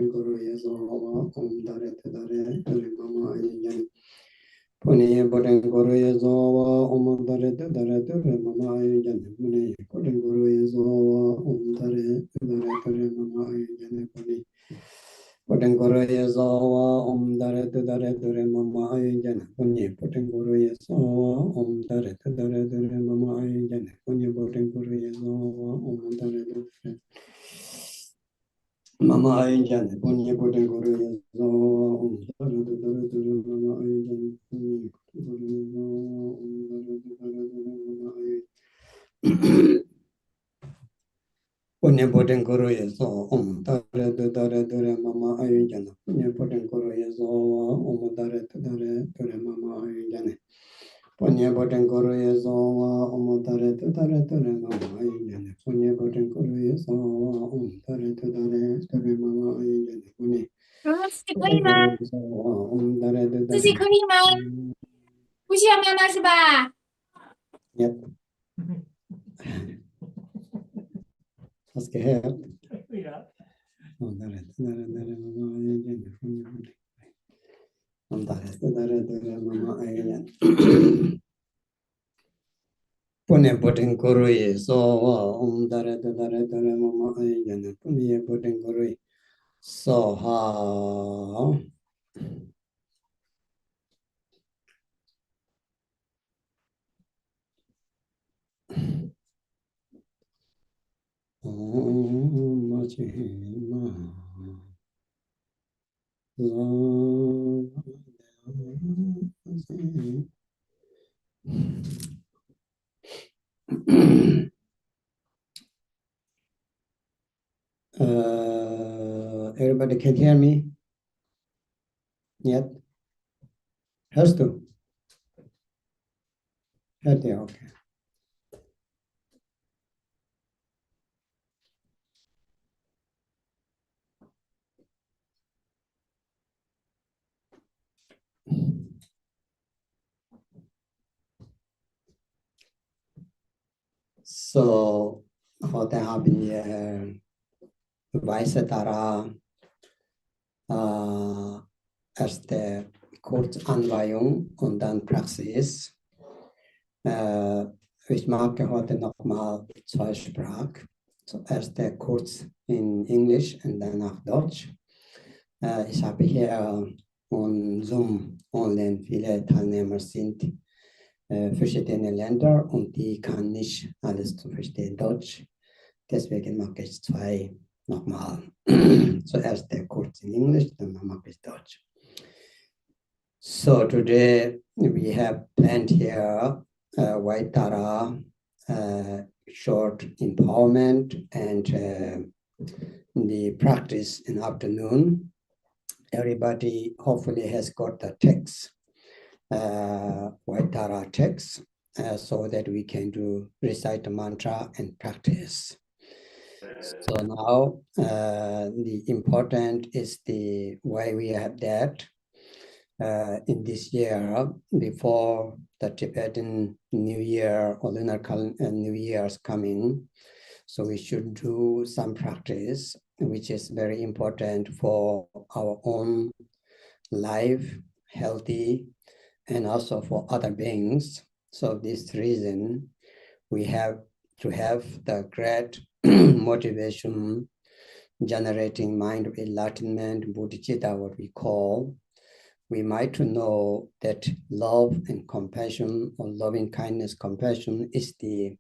Bodin Guru Yazawa, Dare Dare, Mama Ayan. Pony Bodin Guru Yazawa, Dare Dare, Mama Ayan. Pony Bodin Guru Yazawa, Dare Dare, Mama Ayan. Pony Bodin Guru Yazawa, Dare Dare, Mama Ayan. Pony Bodin Guru Yazawa, Dare Dare, Mama Ayan. Pony Bodin Guru Yazawa, Dare Dare. Mama Ayan, Punya Bodin Guru Yazawa, Mama Ayan, Punya Bodin Guru Yazawa, Dare Mama Ayan, Punya Bodin Guru Yazawa, Dare Mama Ayan. Punya Bodin Guru Yazawa, Dare Mama Ayan. Punya Bodin Guru Yazawa, Dare Mama Ayan. Punya 自己可以吗？自己可以吗？不需要妈妈是吧？ Yep. Fast här. Ja. Dare Mama Ayan. Dare Mama Ayan. Punya Bodin Guru Yazawa, Dare Mama Ayan. Punya Bodin Guru Soha. Everybody can hear me? Yet? Has to? Yeah, okay. So, what happened Weissetara as the Kurzanweisung und dann Praxis. Ich mag heute nochmal zwei Sprachen. Zuerst der Kurz in Englisch und danach Deutsch. Ich habe hier und Zoom online viele Teilnehmer sind verschiedene Länder und die kann nicht alles zu verstehen Deutsch. Deswegen mache ich zwei nochmal. Zuerst der Kurz in English, dann mache ich Deutsch. So today we have planned here White Tara short empowerment and the practice in afternoon. Everybody hopefully has got the text, White Tara text, so that we can recite the mantra and practice. So now the important is the why we have that in this year before the Tibetan New Year or lunar New Year is coming. So we should do some practice, which is very important for our own life, healthy, and also for other beings. So this reason we have to have the great motivation, generating mind of enlightenment, bodhicitta, what we call. We might know that love and compassion, or loving kindness, compassion, is the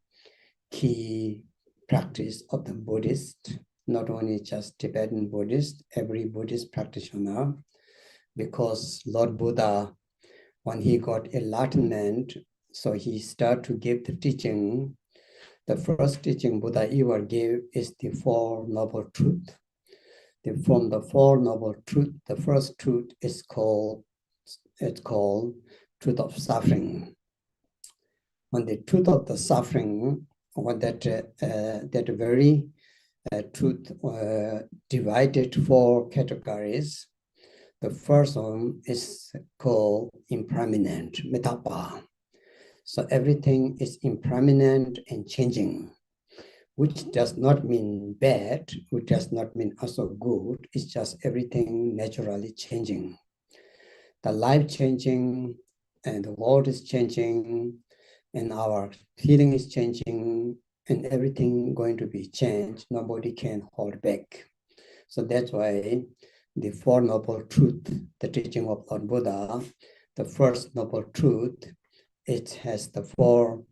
key practice of the Buddhist, not only just Tibetan Buddhist, every Buddhist practitioner, because Lord Buddha, when he got enlightenment, so he started to give the teaching. The first teaching Buddha ever gave is the Four Noble Truths. From the Four Noble Truths, the first truth is called truth of suffering. On the truth of the suffering, what that very truth divided four categories. The first one is called impermanent, metapa. So everything is impermanent and changing. which does not mean bad, which does not mean also good. It's just everything naturally changing. The life changing, and the world is changing, and our feeling is changing, and everything going to be changed. Nobody can hold back. So that's why the Four Noble Truths, the teaching of Lord Buddha, the first noble truth, it has the four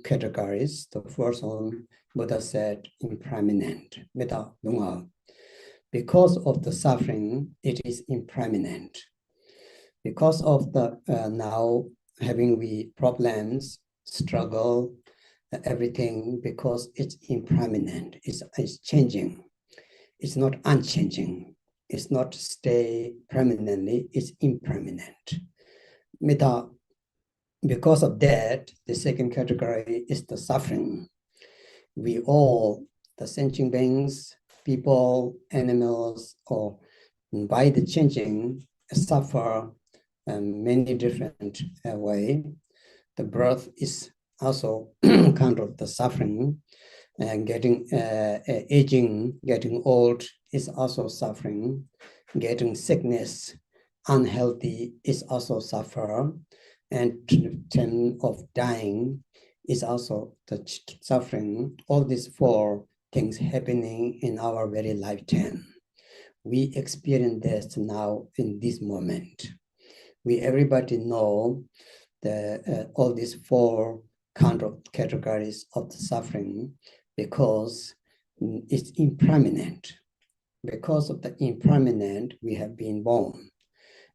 categories. The first one, Buddha said, impermanent, meta dunga. Because of the suffering, it is impermanent. Because of the now having we problems, struggle, everything, because it's impermanent, it's changing. It's not unchanging. It's not stay permanently, it's impermanent. Meta, because of that, the second category is the suffering. We all, the sentient beings, people, animals, or by the changing, suffer many different ways. The birth is also kind of the suffering, and getting aging, getting old is also suffering. Getting sickness, unhealthy is also suffer, and time of dying is also the suffering. All these four things happening in our very lifetime. We experience this now in this moment. Everybody know all these four kind of categories of the suffering, because it's impermanent. Because of the impermanent, we have been born.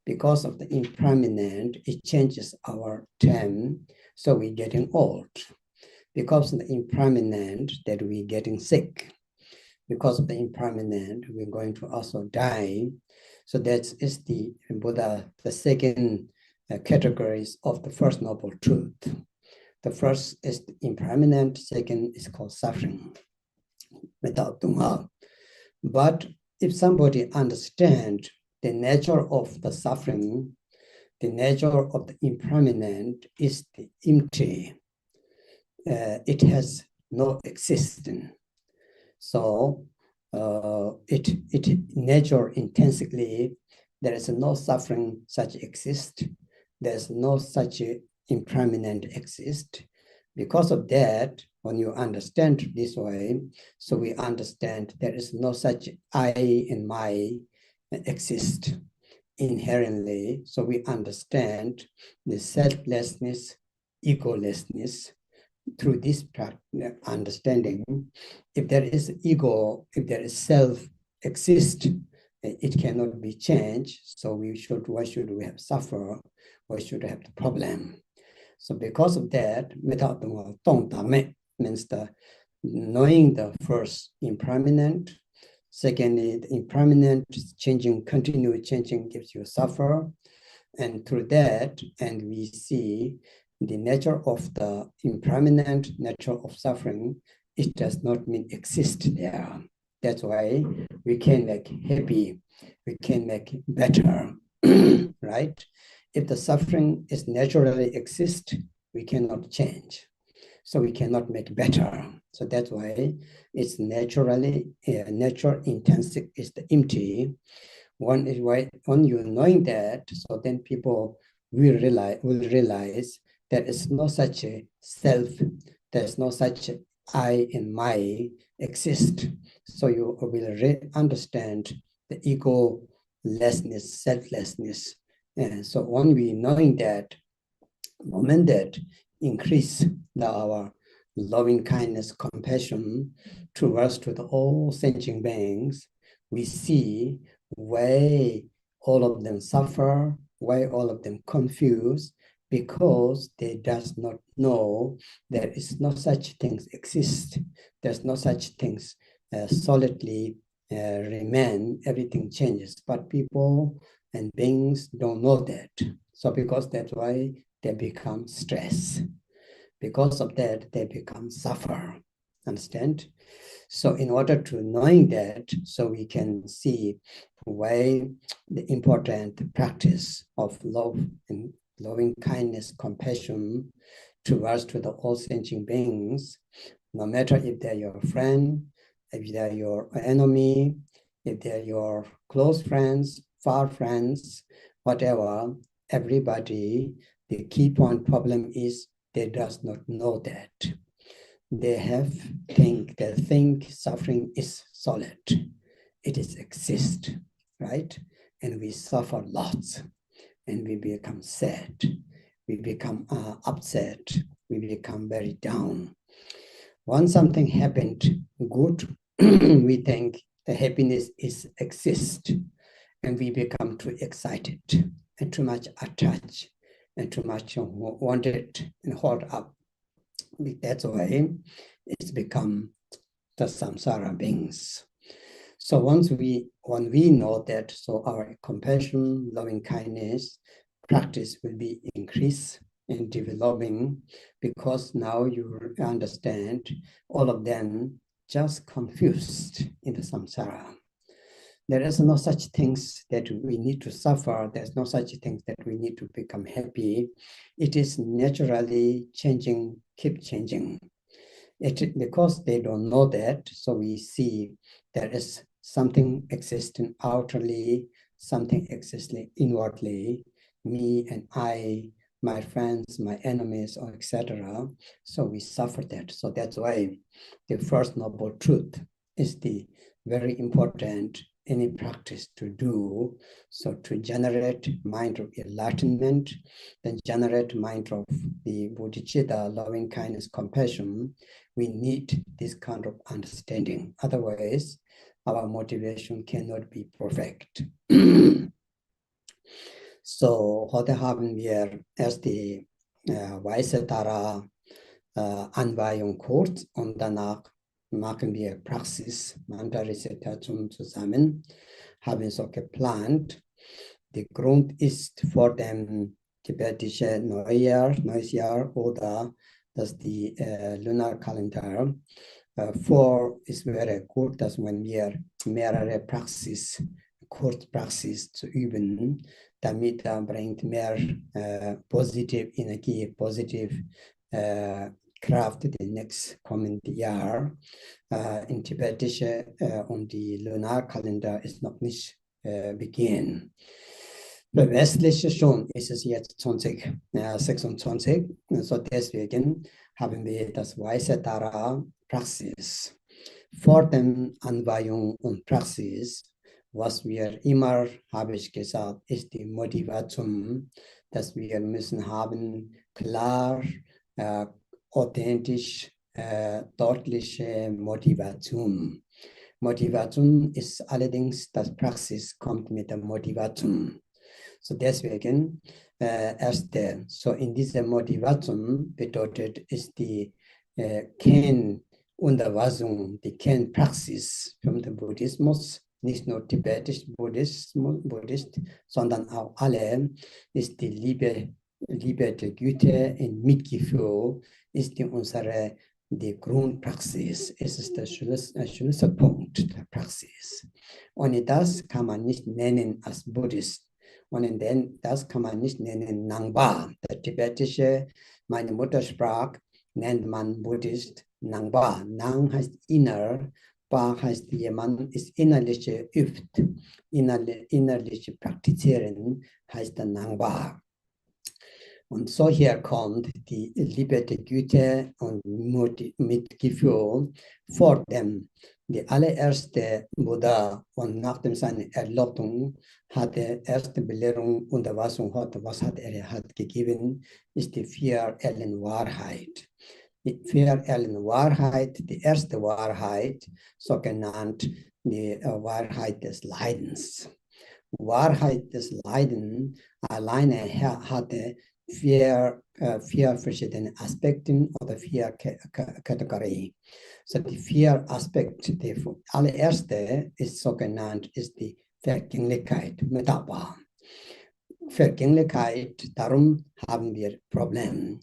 Because of the impermanent, it changes our time, so we're getting old. Because of the impermanent, that we're getting sick. Because of the impermanent, we're going to also die. So that is the Buddha, the second categories of the first noble truth. The first is impermanent, second is called suffering. But if somebody understands the nature of the suffering, the nature of the impermanent is the empty. It has no existence. So it nature intrinsically, there is no suffering such exist. There's no such impermanent exist. Because of that, when you understand this way, so we understand there is no such I and my exist inherently. So we understand the selflessness, egolessness. Through this understanding, if there is ego, if there is self exist, it cannot be changed. So why should we have suffer? Why should we have the problem? So because of that, means the knowing the first impermanent. Secondly, the impermanent changing, continuous changing gives you suffer. And through that, and we see the nature of the impermanent, nature of suffering, it does not mean exist there. That's why we can make happy, we can make better, right? If the suffering is naturally exist, we cannot change. So we cannot make better. So that's why it's naturally, nature intensive is the empty. One is why when you're knowing that, so then people will realize there is no such a self, there's no such I and my exist. So you will understand the egolessness, selflessness. And so when we knowing that, moment that increase our loving kindness, compassion towards to the all sentient beings, we see why all of them suffer, why all of them confused, because they does not know there is no such things exist. There's no such things solidly remain, everything changes. But people and beings don't know that. So because that's why they become stressed. Because of that, they become suffer. Understand? So in order to knowing that, so we can see why the important practice of love and loving kindness, compassion towards to the all sentient beings, no matter if they're your friend, if they're your enemy, if they're your close friends, far friends, whatever, everybody, the key point problem is they does not know that. They think suffering is solid. It is exist, right? And we suffer lots, and we become sad. We become upset. We become very down. Once something happened good, we think the happiness is exist, and we become too excited and too much attached and too much wanted and hold up. That's why it's become the samsara beings. So when we know that, so our compassion, loving kindness practice will be increased and developing, because now you understand all of them just confused in the samsara. There is no such things that we need to suffer. There's no such things that we need to become happy. It is naturally changing, keep changing. Because they don't know that, so we see there is something existing outwardly, something existing inwardly, me and I, my friends, my enemies, or etc. So we suffer that. So that's why the first noble truth is the very important any practice to do. So to generate mind of enlightenment, then generate mind of the bodhicitta, loving kindness, compassion, we need this kind of understanding. Otherwise, our motivation cannot be perfect. So, heute haben wir erst die Weise Tara Anweihung kurz und danach machen wir Praxis, Mantra-Rezitation zusammen, haben so geplant. Der Grund ist vor dem tibetischen neues Jahr oder dass die Lunarkalender es wäre gut, dass wenn wir mehrere Kurzpraxis zu üben, damit bringt mehr positive Energie, positive Kraft in nächsten kommenden Jahr. In tibetische und die Lunarkalender ist noch nicht beginnen. Für westliche schon ist es jetzt 26. So deswegen haben wir das Weiße Tara Praxis. Vor der Anweihung und Praxis, was wir immer, habe ich gesagt, ist die Motivation, dass wir müssen haben, klar, authentisch, deutliche Motivation. Motivation ist allerdings, das Praxis kommt mit der Motivation. So deswegen, erste, so in dieser Motivation bedeutet, ist die Kernunterweisung, die Kernpraxis vom Buddhismus, nicht nur tibetisch Buddhist, sondern auch alle, ist die Liebe der Güte und Mitgefühl, ist die Grundpraxis. Es ist der Schlüsselpunkt der Praxis. Und das kann man nicht nennen als Buddhist. Und das kann man nicht nennen Nangba. Der tibetische, meine Muttersprache, nennt man Buddhist Nangba. Nang heißt inner, Ba heißt jemand, ist innerliche übt. Innerliche Praktizieren heißt der Nangba. Und so hier kommt die Liebe der Güte und Mitgefühl vor dem. Die allererste Buddha und nach seiner Erleuchtung hatte erste Belehrung Unterweisung, was hat er gegeben, ist die 4 Ellen Wahrheit. Die 4 Ellen Wahrheit, die erste Wahrheit, so genannt die Wahrheit des Leidens. Wahrheit des Leidens alleine hatte 4 verschiedene Aspekte oder 4 Kategorien. So die 4 Aspekte, die allererste ist so genannt, ist die Vergänglichkeit, Metapher. Vergänglichkeit, darum haben wir Probleme.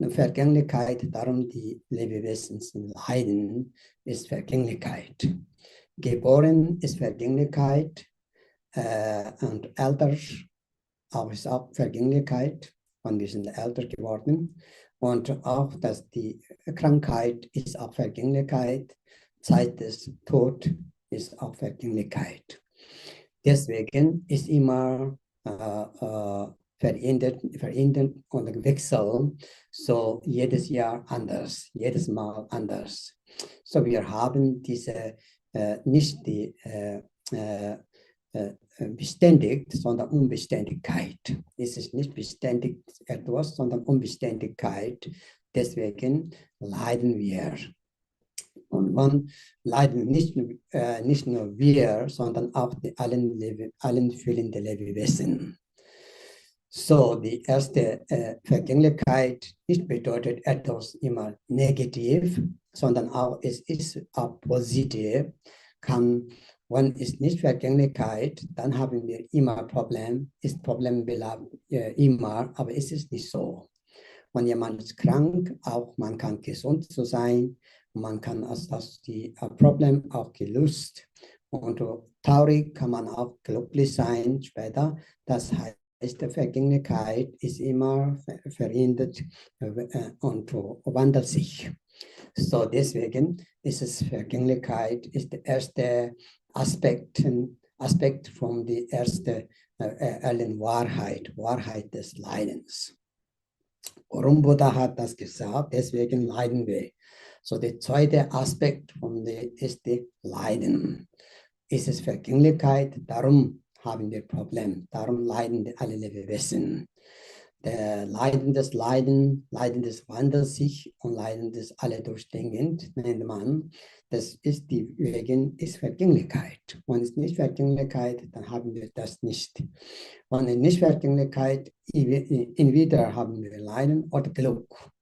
Vergänglichkeit, darum die Lebewesen leiden, ist Vergänglichkeit. Geboren ist Vergänglichkeit und Alter ist auch Vergänglichkeit. und wir sind älter geworden. Und auch, dass die Krankheit ist auch Vergänglichkeit, Zeit des Tod ist auch Vergänglichkeit. Deswegen ist immer verändert und Wechsel, so jedes Jahr anders, jedes Mal anders. So wir haben diese nicht die beständig, sondern Unbeständigkeit. Es ist nicht beständig etwas, sondern Unbeständigkeit. Deswegen leiden wir. Und man leiden nicht nur wir, sondern auch die allen fühlenden Lebewesen. So, die erste Vergänglichkeit nicht bedeutet etwas immer negativ, sondern auch es ist auch positiv. Wenn es nicht Vergänglichkeit, dann haben wir immer Problem, ist Problem immer, aber es ist nicht so. Wenn jemand ist krank, auch man kann gesund zu sein, man kann das die Problem auch gelöst und traurig kann man auch glücklich sein später. Das heißt, die Vergänglichkeit ist immer verändert und wandelt sich. So deswegen ist es Vergänglichkeit ist der erste Aspekt von der ersten Wahrheit des Leidens. Warum Buddha hat das gesagt? Deswegen leiden wir. So der zweite Aspekt ist das Leiden. Ist es Vergänglichkeit? Darum haben wir Probleme. Darum leiden alle Lebewesen. Der Leiden des wandelt sich und Leiden des alle durchdringend, nennt man. Das ist ist Vergänglichkeit. Wenn es nicht Vergänglichkeit, dann haben wir das nicht. Wenn es nicht Vergänglichkeit, entweder haben wir Leiden oder Glück.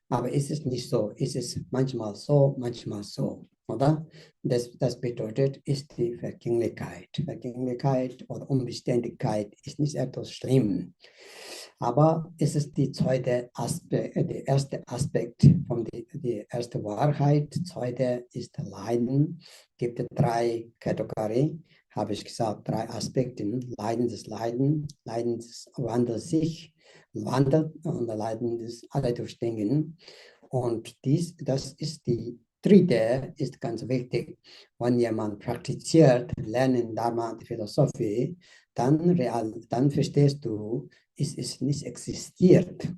Aber es ist nicht so. Es ist manchmal so, manchmal so. Oder? Das bedeutet, ist die Vergänglichkeit. Vergänglichkeit oder Unbeständigkeit ist nicht etwas Schlimmes. Aber es ist der erste Aspekt von die erste Wahrheit. Zweite ist Leiden. Es gibt 3 Kategorien, habe ich gesagt, 3 Aspekte. Leiden, das wandelt sich, wandelt und Leiden des alle durchdringen. Und das ist die dritte, ist ganz wichtig. Wenn jemand praktiziert, lernen Dharma, die Philosophie, dann verstehst du, es ist nicht existiert,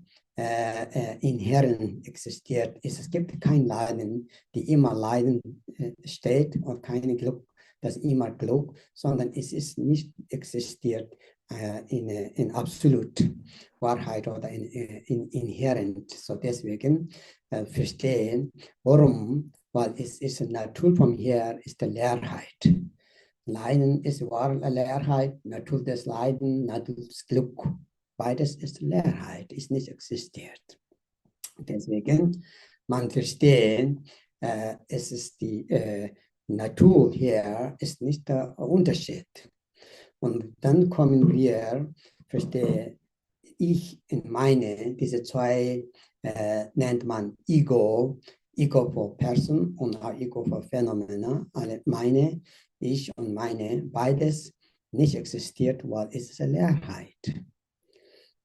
inhärent existiert. Es gibt kein Leiden, die immer Leiden steht und kein Glück, das immer Glück, sondern es ist nicht existiert in absolut Wahrheit oder in inhärent. So deswegen verstehen, warum, weil es ist Natur vom Her, ist die Leerheit. Leiden ist wahre Leerheit, Natur des Leiden, Natur des Glück. Beides ist Leerheit, ist nicht existiert. Deswegen, man versteht, es ist die Natur hier, ist nicht der Unterschied. Und dann kommen wir, verstehe ich in meine, diese 2 nennt man Ego for Person und auch Ego for Phenomena. Alle meine, ich und meine, beides nicht existiert, weil es ist eine Leerheit.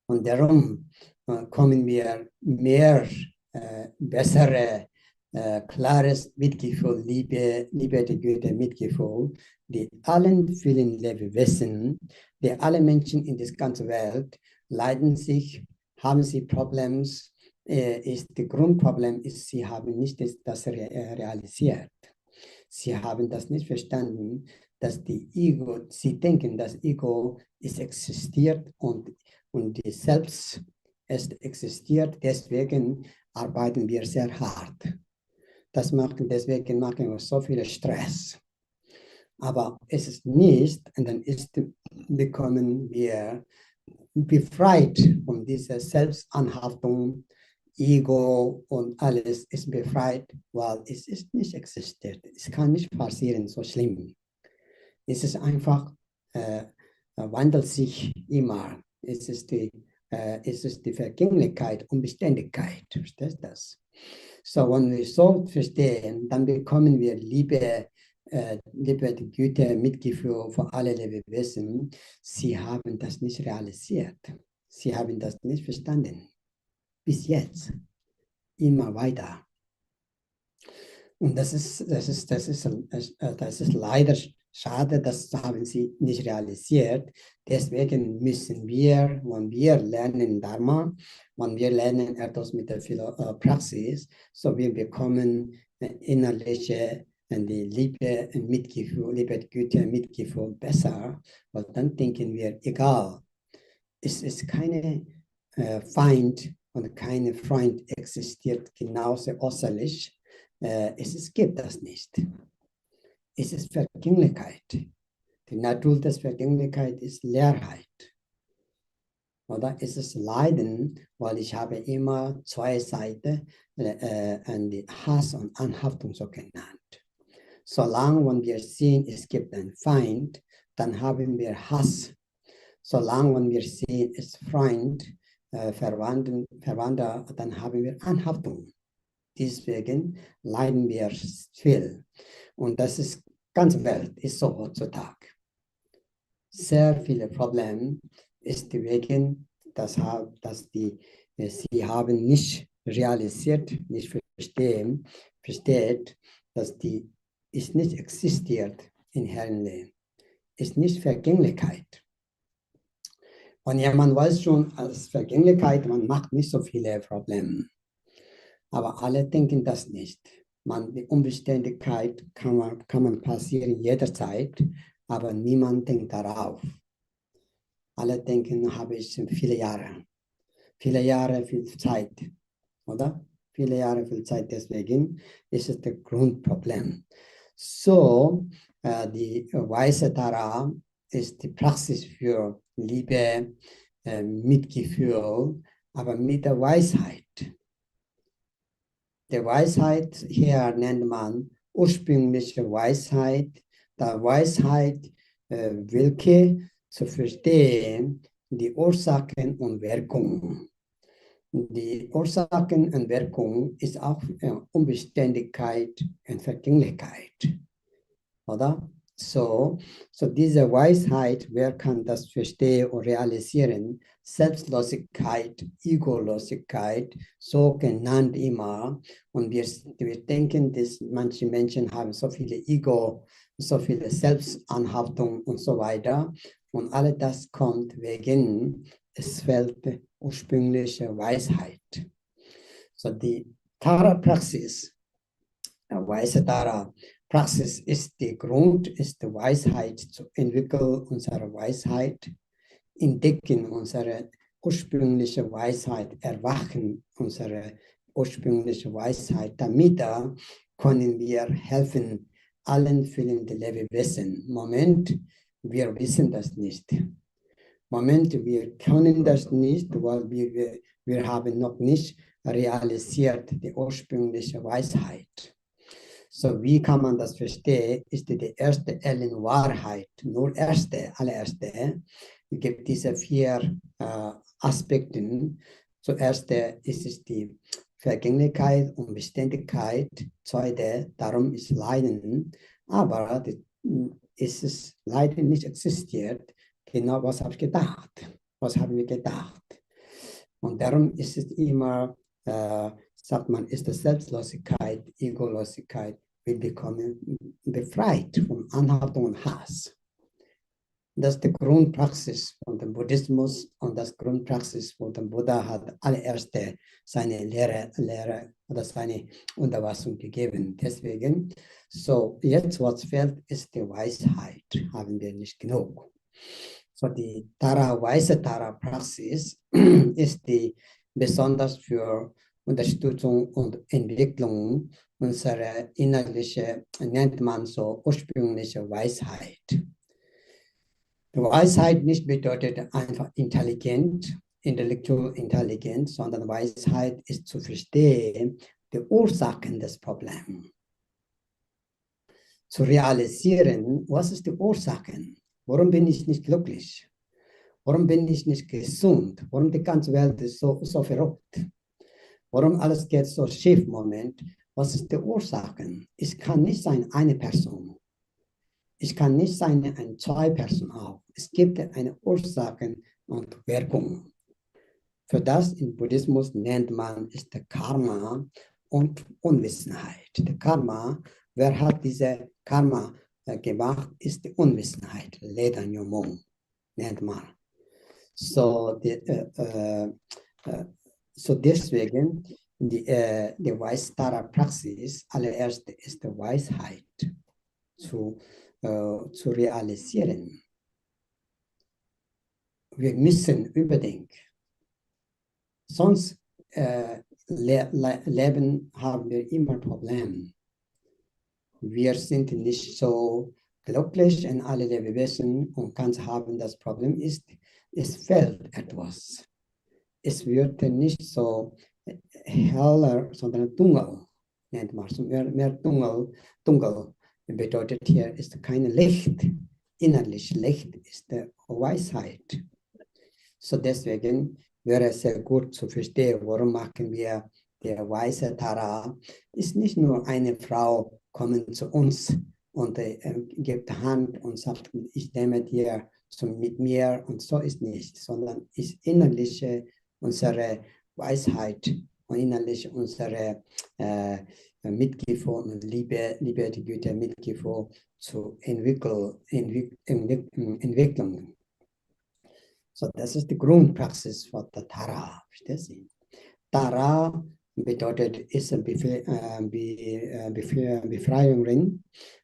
Und darum kommen wir mehr bessere, klares Mitgefühl, Liebe der Güte, Mitgefühl, die allen vielen Lebewesen, die alle Menschen in der ganzen Welt leiden sich, haben sie Probleme. Das Grundproblem ist, sie haben nicht das realisiert. Sie haben das nicht verstanden, dass die Ego, sie denken, das Ego ist existiert und die Selbst ist existiert, deswegen arbeiten wir sehr hart. Deswegen machen wir so viel Stress. Aber es ist nicht, und dann bekommen wir befreit von dieser Selbstanhaftung, Ego und alles ist befreit, weil es ist nicht existiert. Es kann nicht passieren, so schlimm. Es ist einfach, wandelt sich immer. Es ist die Vergänglichkeit und Beständigkeit. Verstehst du das? So, wenn wir so verstehen, dann bekommen wir Liebe, die Güte, Mitgefühl für alle Lebewesen. Sie haben das nicht realisiert. Sie haben das nicht verstanden. Bis jetzt. Immer weiter. Und das ist leider schade, das haben sie nicht realisiert. Deswegen müssen wir, wenn wir lernen Dharma, wenn wir lernen etwas mit der Praxis, so wir bekommen innerliche die Liebe, Mitgefühl, Liebe, Güte, Mitgefühl besser, weil dann denken wir, egal, es ist keine Feind und keine Freund existiert genauso äußerlich. Es gibt das nicht. Es ist Vergänglichkeit. Die Natur der Vergänglichkeit ist Leerheit. Oder es ist Leiden, weil ich habe immer zwei Seiten, die Hass und Anhaftung so genannt. Solange wenn wir sehen, es gibt einen Feind, dann haben wir Hass. Solange wenn wir sehen, es ist Freund, Verwandter, dann haben wir Anhaftung. Deswegen leiden wir viel. Und das ist ganz Welt, ist so heutzutage. Sehr viele Probleme ist wegen, dass sie haben nicht realisiert, nicht versteht, dass die ist nicht existiert in Herrenleben, ist nicht Vergänglichkeit. Und ja, man weiß schon, als Vergänglichkeit, man macht nicht so viele Probleme. Aber alle denken das nicht. Die Unbeständigkeit kann man passieren jederzeit, aber niemand denkt darauf. Alle denken, habe ich viele Jahre, viel Zeit, oder? Viele Jahre, viel Zeit, deswegen ist es das Grundproblem. So, die Weise Tara ist die Praxis für Liebe, Mitgefühl, aber mit der Weisheit. Die Weisheit hier nennt man ursprüngliche Weisheit. Der Weisheit, welche zu verstehen, die Ursachen und Wirkungen. Die Ursachen und Wirkungen ist auch Unbeständigkeit und Vergänglichkeit. Oder? So diese Weisheit, wer kann das verstehen und realisieren? Selbstlosigkeit, Egolosigkeit, so genannt immer. Und wir denken, dass manche Menschen haben so viele Ego, so viele Selbstanhaftung und so weiter. Und all das kommt wegen, es fehlt ursprüngliche Weisheit. So die Tara-Praxis, Weise Tara, Praxis ist der Grund, ist die Weisheit zu entwickeln, unsere Weisheit, entdecken unsere ursprüngliche Weisheit, erwachen unsere ursprüngliche Weisheit, damit können wir helfen allen fühlenden Lebewesen. Moment, wir wissen das nicht. Moment, wir können das nicht, weil wir haben noch nicht realisiert die ursprüngliche Weisheit. So, wie kann man das verstehen? Ist die erste Wahrheit, nur allererste. Es gibt diese 4 Aspekte. Zuerst ist es die Vergänglichkeit und Beständigkeit. Zweite, darum ist Leiden. Aber ist es Leiden nicht existiert. Genau, was habe ich gedacht? Was haben wir gedacht? Und darum ist es immer sagt man, ist die Selbstlosigkeit, Egolosigkeit, wir bekommen befreit von Anhaftung und Hass. Das ist die Grundpraxis von dem Buddhismus und das Grundpraxis von dem Buddha hat allererste seine Lehre oder seine Unterweisung gegeben. Deswegen, so jetzt was fehlt, ist die Weisheit, haben wir nicht genug. So die Weise Tara-Praxis ist die besonders für Unterstützung und Entwicklung unserer innerlichen, nennt man so, ursprüngliche Weisheit. Die Weisheit nicht bedeutet einfach intelligent, intellektuell intelligent, sondern Weisheit ist zu verstehen, die Ursachen des Problems. Zu realisieren, was ist die Ursache? Warum bin ich nicht glücklich? Warum bin ich nicht gesund? Warum die ganze Welt ist so verrückt? Warum alles geht so schief im Moment? Was ist die Ursache? Es kann nicht sein eine Person. Es kann nicht sein 2 Personen auch. Es gibt eine Ursache und Wirkung. Für das im Buddhismus nennt man ist der Karma und Unwissenheit. Der Karma, wer hat diese Karma gemacht, ist die Unwissenheit. Ledanyomon nennt man. So, so deswegen die Weistara-Praxis allererst ist die Weisheit zu realisieren. Wir müssen unbedingt. Sonst leben haben wir immer Probleme. Wir sind nicht so glücklich in alle Lebewesen und ganz haben das Problem ist, es fehlt etwas. Es wird nicht so heller, sondern dunkel, nennt man. So mehr dunkel bedeutet hier ist kein Licht. Innerlich Licht ist die Weisheit. So deswegen wäre es sehr gut zu verstehen, warum machen wir der weise Tara. Ist nicht nur eine Frau kommen zu uns und gibt Hand und sagt, ich nehme dir so mit mir und so ist nicht, sondern ist innerliche unsere Weisheit und innerlich unsere Mitgefühl und Liebe die Güte, Mitgefühl zu Entwicklung. So, das ist die Grundpraxis von der Tara. Verstehst du? Tara bedeutet, ist ein Befreiung.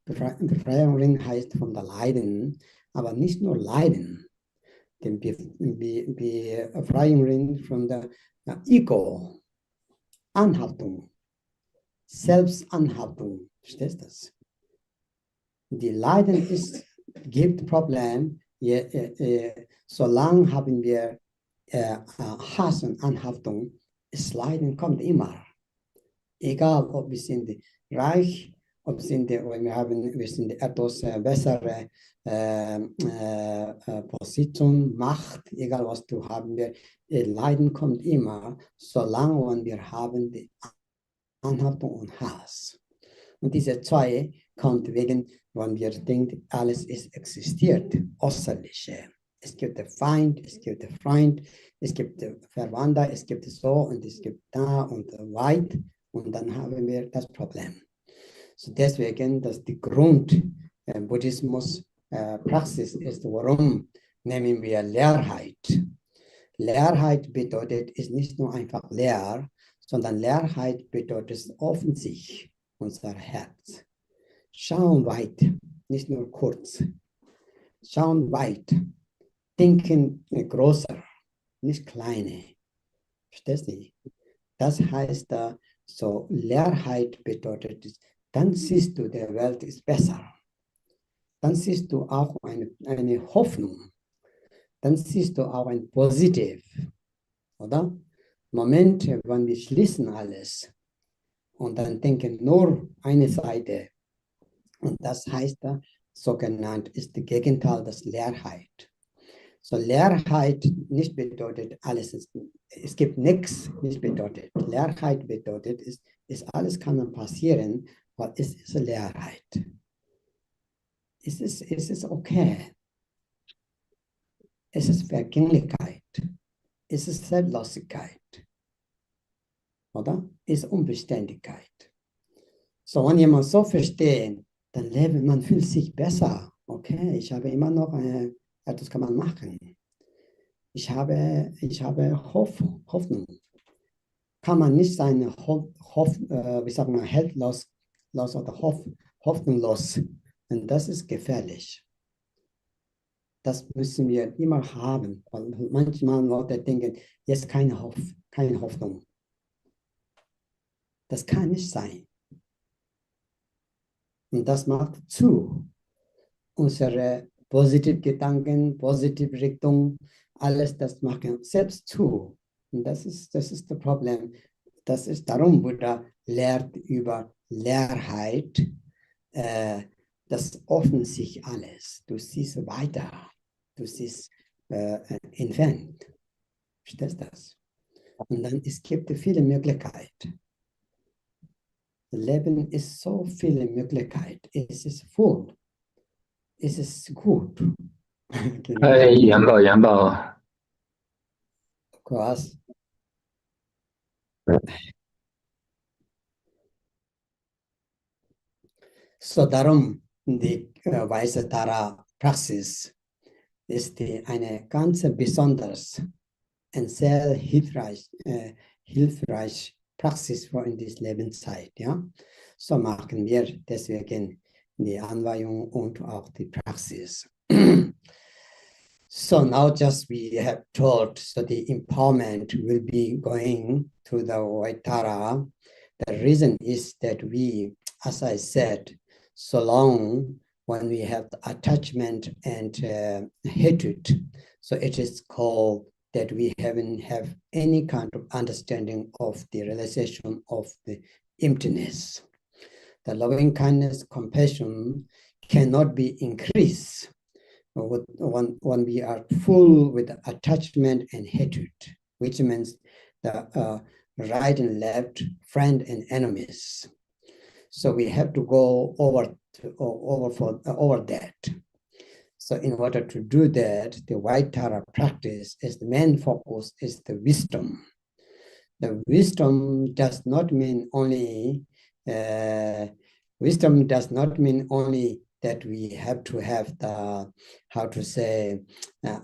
Befreiung heißt von der Leiden, aber nicht nur Leiden. Den Befreiung von der Ego, Anhaftung, Selbstanhaftung. Verstehst du das? Die Leiden gibt Problem. Solange haben wir Hass und Anhaftung, das Leiden kommt immer. Egal, ob wir sind reich, ob wir sind etwas bessere Position, Macht, egal was du haben wir, Leiden kommt immer, solange wir haben die Anhaftung und Hass. Und diese zwei kommt wegen, wenn wir denken, alles ist existiert, äußerliche. Es gibt den Feind, es gibt den Freund, es gibt den Verwandter, es gibt so und es gibt da und weit und dann haben wir das Problem. So deswegen, dass die Grund Buddhismus Praxis ist, warum nehmen wir Leerheit? Leerheit bedeutet, ist nicht nur einfach leer, sondern Leerheit bedeutet offen sich, unser Herz. Schauen weit, nicht nur kurz. Schauen weit. Denken größer, nicht kleine. Verstehst du? Das heißt, so Leerheit bedeutet, dann siehst du, die Welt ist besser. Dann siehst du auch eine Hoffnung. Dann siehst du auch ein Positiv. Oder? Momente, wenn wir schließen alles und dann denken nur eine Seite. Und das heißt, sogenannt ist das Gegenteil der Leerheit. So Leerheit nicht bedeutet alles, es gibt nichts, nicht bedeutet. Leerheit bedeutet, ist alles kann passieren, weil es ist Leerheit. Es ist okay. Es ist Vergänglichkeit. Es ist Selbstlosigkeit. Oder? Es ist Unbeständigkeit. So, wenn jemand so versteht, dann lebt man, fühlt sich besser. Okay, ich habe immer noch etwas kann man machen. Ich habe Hoffnung. Kann man nicht seine haltlos oder hoffnungslos. Und das ist gefährlich. Das müssen wir immer haben. Weil manchmal Leute denken, jetzt keine Hoffnung. Das kann nicht sein. Und das macht zu. Unsere positiven Gedanken, positive Richtung, alles das machen selbst zu. Und das ist das Problem. Das ist darum, Buddha lehrt über Leerheit. Das öffnet sich alles. Du siehst weiter. Du siehst entfernt. Verstehst du das? Und dann es gibt viele Möglichkeiten. Leben ist so viele Möglichkeiten. Es ist voll. Es ist gut. Hey, Yamba. Was? So darum die weiße Tara Praxis ist eine ganz besonders und sehr hilfreich Praxis für in dieser Lebenszeit. Ja? So machen wir deswegen die Anweisung und auch die Praxis. So now just we have told, so the empowerment will be going to the White Tara. The reason is that we, as I said, so long when we have the attachment and hatred, so it is called that we haven't have any kind of understanding of the realization of the emptiness. The loving kindness, compassion cannot be increased when we are full with attachment and hatred, which means the right and left, friend and enemies. So we have to go over that. So in order to do that, the White Tara practice is the main focus is the wisdom. The wisdom does not mean only that we have to have the, how to say,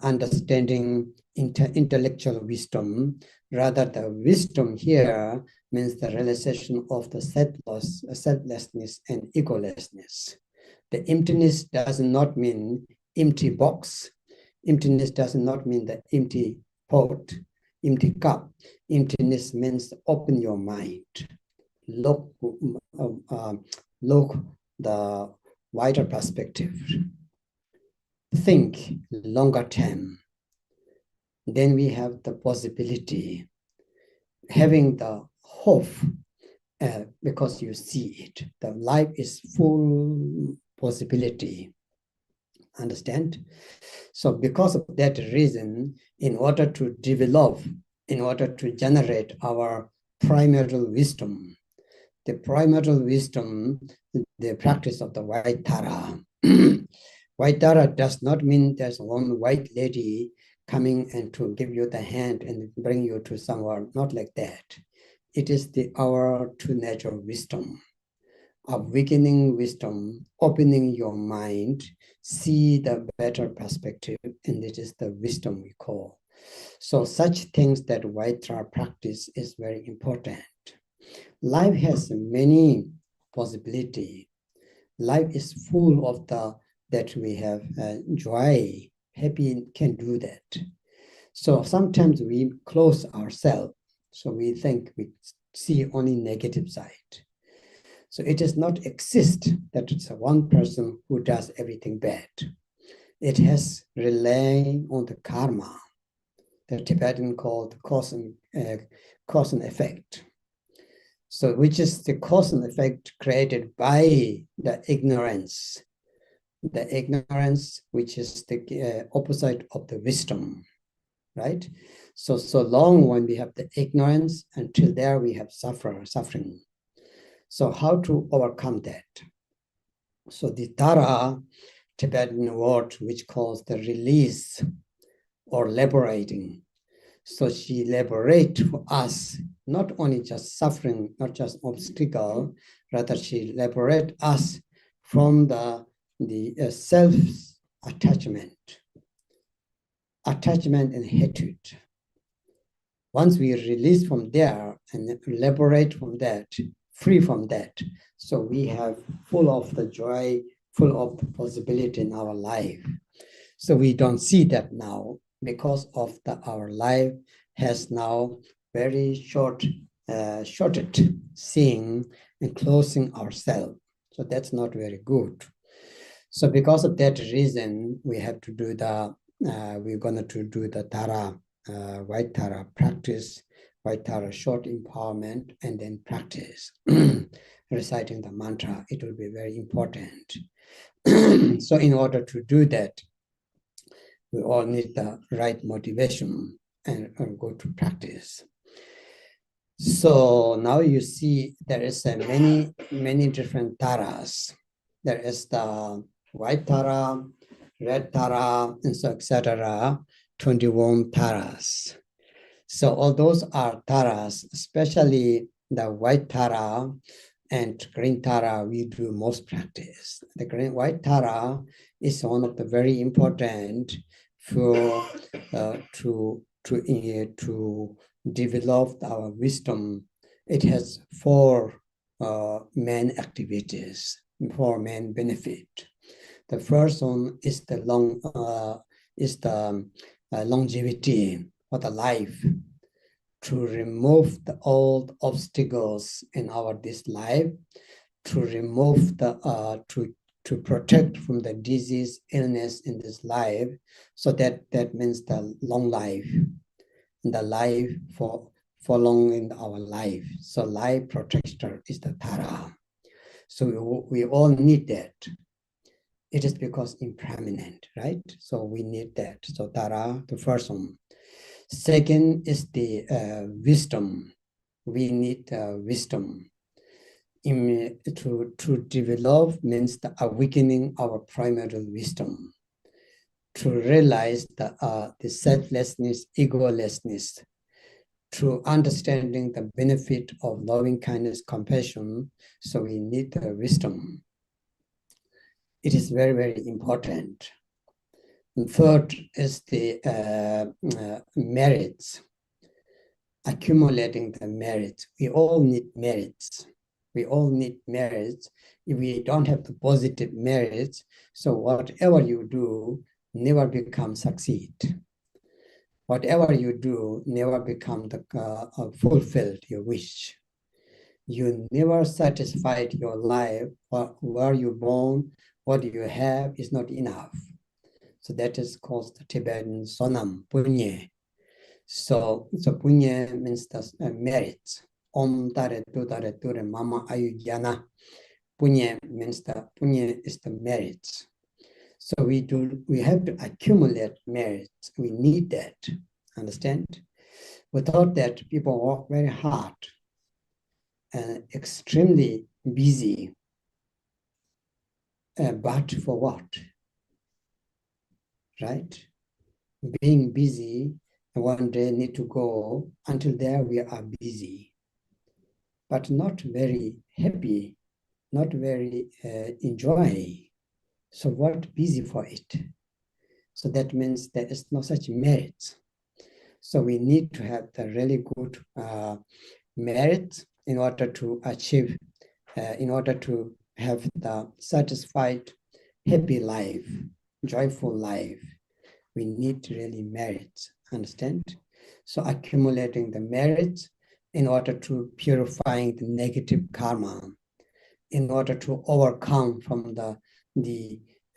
understanding intellectual wisdom. Rather, the wisdom here means the realization of the selflessness and egolessness. The emptiness does not mean empty box. Emptiness does not mean the empty pot, empty cup. Emptiness means open your mind. Look the wider perspective. Think longer term. Then we have the possibility, having the hope, because you see it. The life is full possibility. Understand? So because of that reason, in order to develop, in order to generate our primordial wisdom, the primordial wisdom, the practice of the White Tara. White Tara does not mean there's one white lady coming and to give you the hand and bring you to somewhere, not like that. It is our true nature wisdom, awakening wisdom, opening your mind, see the better perspective, and it is the wisdom we call. So such things that White Tara practice is very important. Life has many possibilities. Life is full of that we have joy, happy can do that. So sometimes we close ourselves. So we think we see only negative side. So it does not exist that it's one person who does everything bad. It has relying on the karma, the Tibetan called cause and effect. So which is the cause and effect created by the ignorance which is the opposite of the wisdom, right? So long when we have the ignorance, until there we have suffering. So how to overcome that? So the Tara, Tibetan word which calls the release or liberating. So she liberates for us, not only just suffering, not just obstacle, rather she liberates us from the self-attachment and hatred. Once we release from there and liberate from that, free from that, so we have full of the joy, full of the possibility in our life. So we don't see that now because of our life has now very shorted seeing and closing ourselves. So that's not very good. So because of that reason, we have to do we're going to do the Tara, White Tara practice, White Tara short empowerment, and then practice reciting the mantra. It will be very important. So in order to do that, we all need the right motivation and go to practice. So now you see there is many different taras. There is the white tara, red tara, and so etc. 21 taras. So all those are taras, especially the white tara and green tara. We do most practice. The white tara is one of the very important for to develop our wisdom. It has four main activities, four main benefit. The first one is the longevity for the life, to remove the old obstacles in our this life, to remove the to protect from the disease, illness in this life. So that means the long life, the life for long in our life. So life protector is the tara. So we all need that. It is because impermanent, right? So we need that. So tara, the first one. Second is the wisdom. We need wisdom. To develop means the awakening our primary wisdom. To realize the selflessness, egolessness, to understanding the benefit of loving kindness, compassion. So we need the wisdom. It is very, very important. And third is the merits, accumulating the merits. We all need merits. We all need merits. If we don't have the positive merits, so whatever you do never become succeed. Whatever you do never become the fulfilled your wish. You never satisfied your life. Where you born, what you have is not enough. So that is called the Tibetan sonam, punya. So punya means the merit. Om tare ture mama ayujana. Punya means the punya is the merit. So we have to accumulate merit. We need that. Understand? Without that, people work very hard and extremely busy. But for what? Right? Being busy, one day need to go. Until there, we are busy, but not very happy, not very enjoy. So what busy for it? So that means there is no such merit. So we need to have the really good merit in order to achieve, in order to have the satisfied, happy life, joyful life. We need really merit, understand? So accumulating the merits in order to purifying the negative karma, in order to overcome from the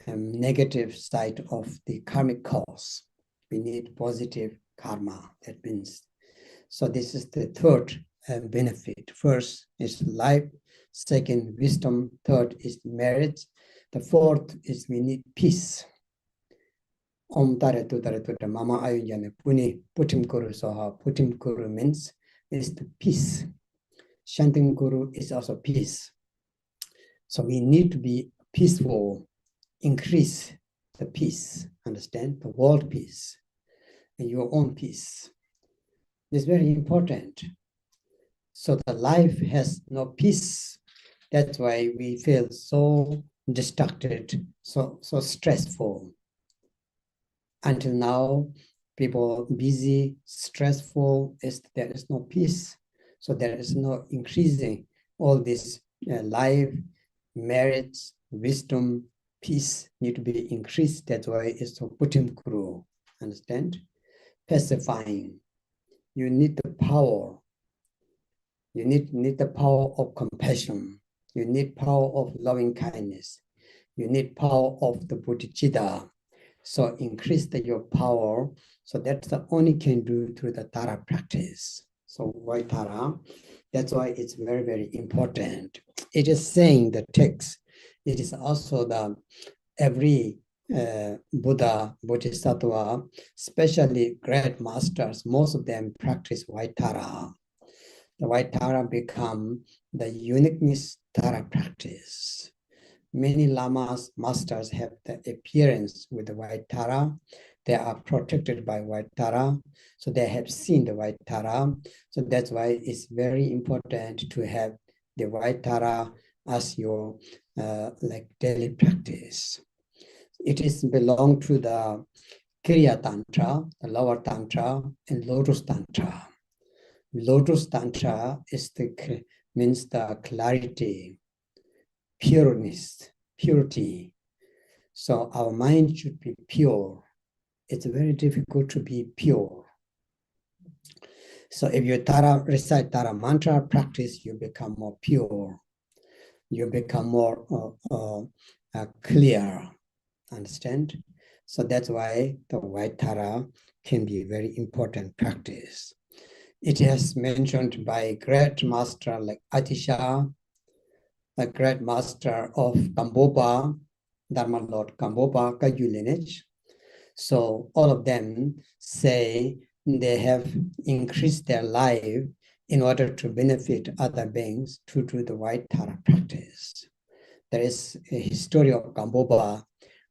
negative side of the karmic cause. We need positive karma, that means. So this is the third benefit. First is life, second, wisdom, third is merit. The fourth is we need peace. Om tare tu mama ayujane puni putim kuru soha. Putim kuru means is the peace. Shantim kuru is also peace. So we need to be peaceful, increase the peace, understand? The world peace and your own peace. It's very important. So the life has no peace. That's why we feel so distracted, so stressful. Until now, people busy, stressful, there is no peace. So there is no increasing all this life, merits, wisdom, peace need to be increased. That's why it's so putim kuru, understand? Pacifying. You need the power. You need the power of compassion. You need power of loving kindness. You need power of the bodhicitta. So increase your power. So that's the only can do through the Tara practice. So why Tara? That's why it's very, very important. It is saying the text. It is also the every Buddha, Bodhisattva, especially great masters, most of them practice White Tara. The White Tara become the uniqueness Tara practice. Many lamas, masters have the appearance with the white tara. they are protected by white Tara. So they have seen the white Tara. So that's why it's very important to have the white Tara as your like daily practice. It is belong to the Kriya Tantra, the lower Tantra, and Lotus Tantra. Lotus Tantra means the clarity, pureness, purity. So our mind should be pure. It's very difficult to be pure. So if you recite Tara mantra practice, you become more pure. You become more clear. Understand? So that's why the white Tara can be a very important practice. It has mentioned by great master like Atisha, the great master of Kambopa, Dharma Lord Kambopa, Kagyu lineage. So all of them say they have increased their life in order to benefit other beings to do the white Tara practice. There is a history of Kambopa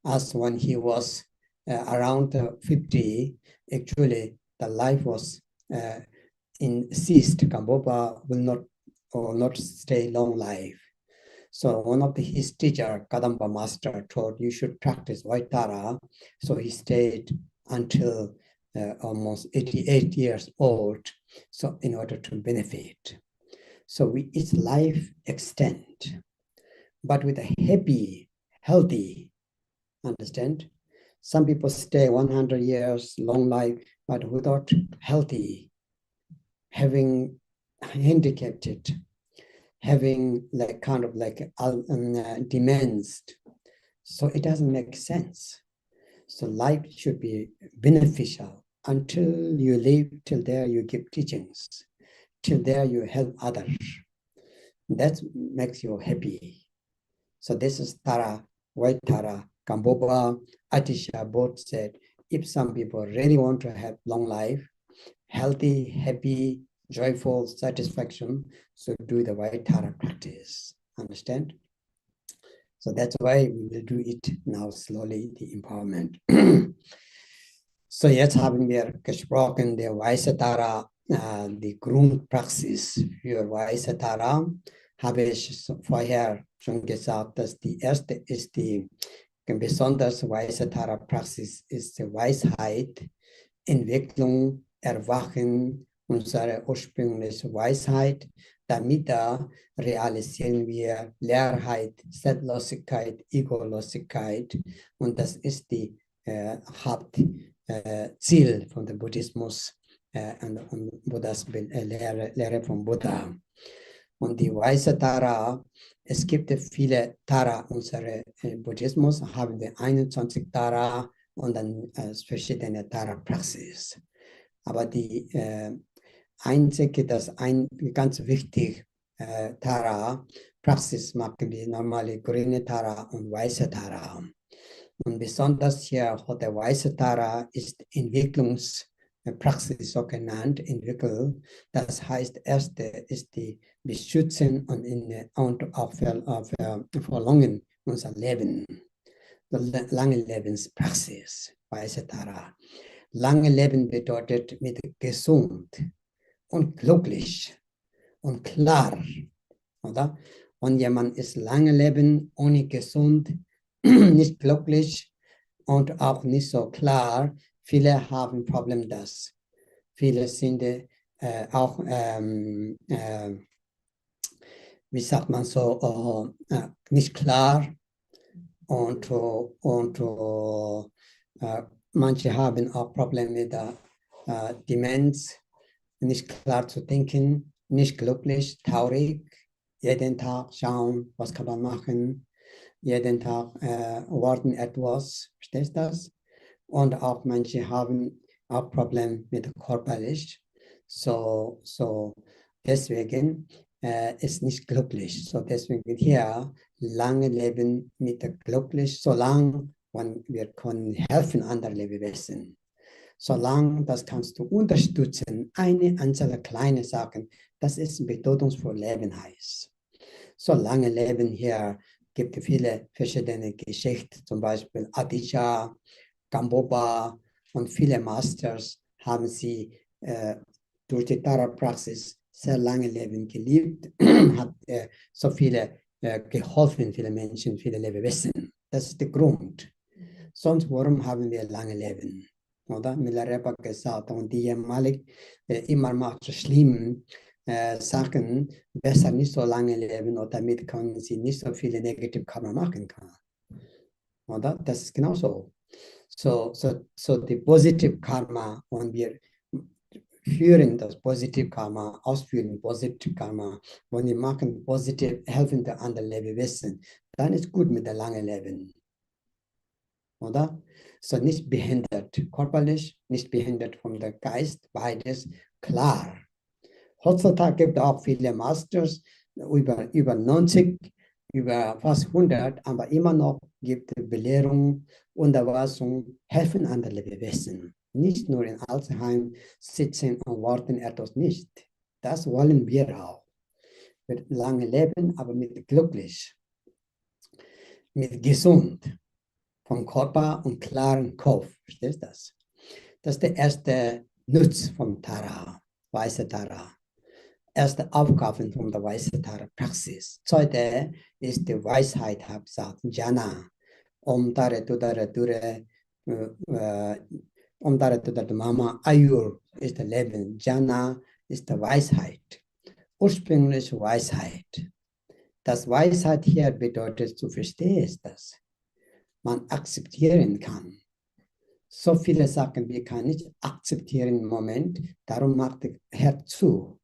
as when he was around 50, actually the life was ceased. Kambopa will not stay long life. So one of his teacher, Kadamba master, told you should practice white Tara. So he stayed until almost 88 years old. So in order to benefit. So its life extend, but with a happy, healthy, understand? Some people stay 100 years, long life, but without healthy, having handicapped, having like kind of like demands. So it doesn't make sense. So life should be beneficial until you live, till there you give teachings, till there you help others. That makes you happy. So this is Tara, white Tara, Kambopa, Atisha both said, if some people really want to have long life, healthy, happy, joyful, satisfaction, so do the white Tara practice. Understand? So that's why we will do it now slowly, the empowerment. So jetzt haben wir gesprochen, der weiße Tara, die Grundpraxis für weiße Tara, habe ich vorher schon gesagt, dass die erste ist die besonders weiße Tara-Praxis ist die Weisheit, Entwicklung, Erwachen unserer ursprünglichen Weisheit. Damit realisieren wir Leerheit, Selbstlosigkeit, Egolosigkeit. Und das ist die Hauptziel von dem Buddhismus und Buddhas Lehre von Buddha. Und die weiße Tara, es gibt viele Tara, unsere Buddhismus haben wir 21 Tara und dann verschiedene Tara-Praxis. Aber die einzige, ganz wichtig Tara-Praxis machen wir normale grüne Tara und weiße Tara. Und besonders hier der weiße Tara ist Entwicklungspraxis so genannt, entwickelt. Das heißt, erste ist die Beschützen und auch verlangen unser Leben. Lange Lebenspraxis, weiße Tara. Lange Leben bedeutet mit gesund und glücklich und klar, oder? Und jemand ist lange Leben ohne gesund, nicht glücklich und auch nicht so klar. Viele haben Probleme das. Viele sind auch, wie sagt man so, nicht klar und manche haben auch Probleme mit der Demenz, nicht klar zu denken, nicht glücklich, traurig, jeden Tag schauen, was kann man machen, jeden Tag warten etwas, verstehst du das? Und auch manche haben auch Probleme mit körperlich, so deswegen ist nicht glücklich. So deswegen hier lange Leben mit glücklich, solange wir können helfen anderen Lebewesen. Solange das kannst du unterstützen, eine Anzahl kleine Sachen, das ist bedeutungsvoll Leben heißt. Solange Leben hier gibt es viele verschiedene Geschichten, zum Beispiel Atisha, Kambopa Und viele Masters haben sie durch die Tara-Praxis sehr lange Leben gelebt, hat so viele geholfen, viele Menschen, viele Lebewesen. Das ist der Grund. Sonst, warum haben wir lange Leben? Oder? Milarepa gesagt, und die ehemalig immer macht schlimm Sachen, besser nicht so lange leben, und damit können sie nicht so viele negative Karma machen können. Oder? Das ist genauso. So die positive Karma, und wir führen das positive Karma, ausführen positive Karma, und wir machen positiv, helfen der anderen Lebewesen, dann ist gut mit der langen Leben. Oder? So nicht behindert körperlich, nicht behindert vom Geist, beides klar. Heutzutage gibt es auch viele Masters, über 90, über fast 100, aber immer noch gibt es Belehrung, Unterweisung, helfen anderen Lebewesen. Nicht nur in Altenheim sitzen und warten etwas nicht. Das wollen wir auch. Mit langem Leben, aber mit glücklich, mit gesund, vom Körper und klaren Kopf. Verstehst du das? Das ist der erste Nutz vom Tara, weiße Tara. Erste Aufgaben von der weißen Tara-Praxis. Zweite ist die Weisheit, habe ich gesagt, Jana. Tare Dure, Tare Mama, Ayur ist das Leben. Jana ist die Weisheit. Ursprünglich Weisheit. Das Weisheit hier bedeutet, zu verstehen ist das. Man akzeptieren kann. So viele Sachen, wir können nicht akzeptieren im Moment, darum macht das Herz zu.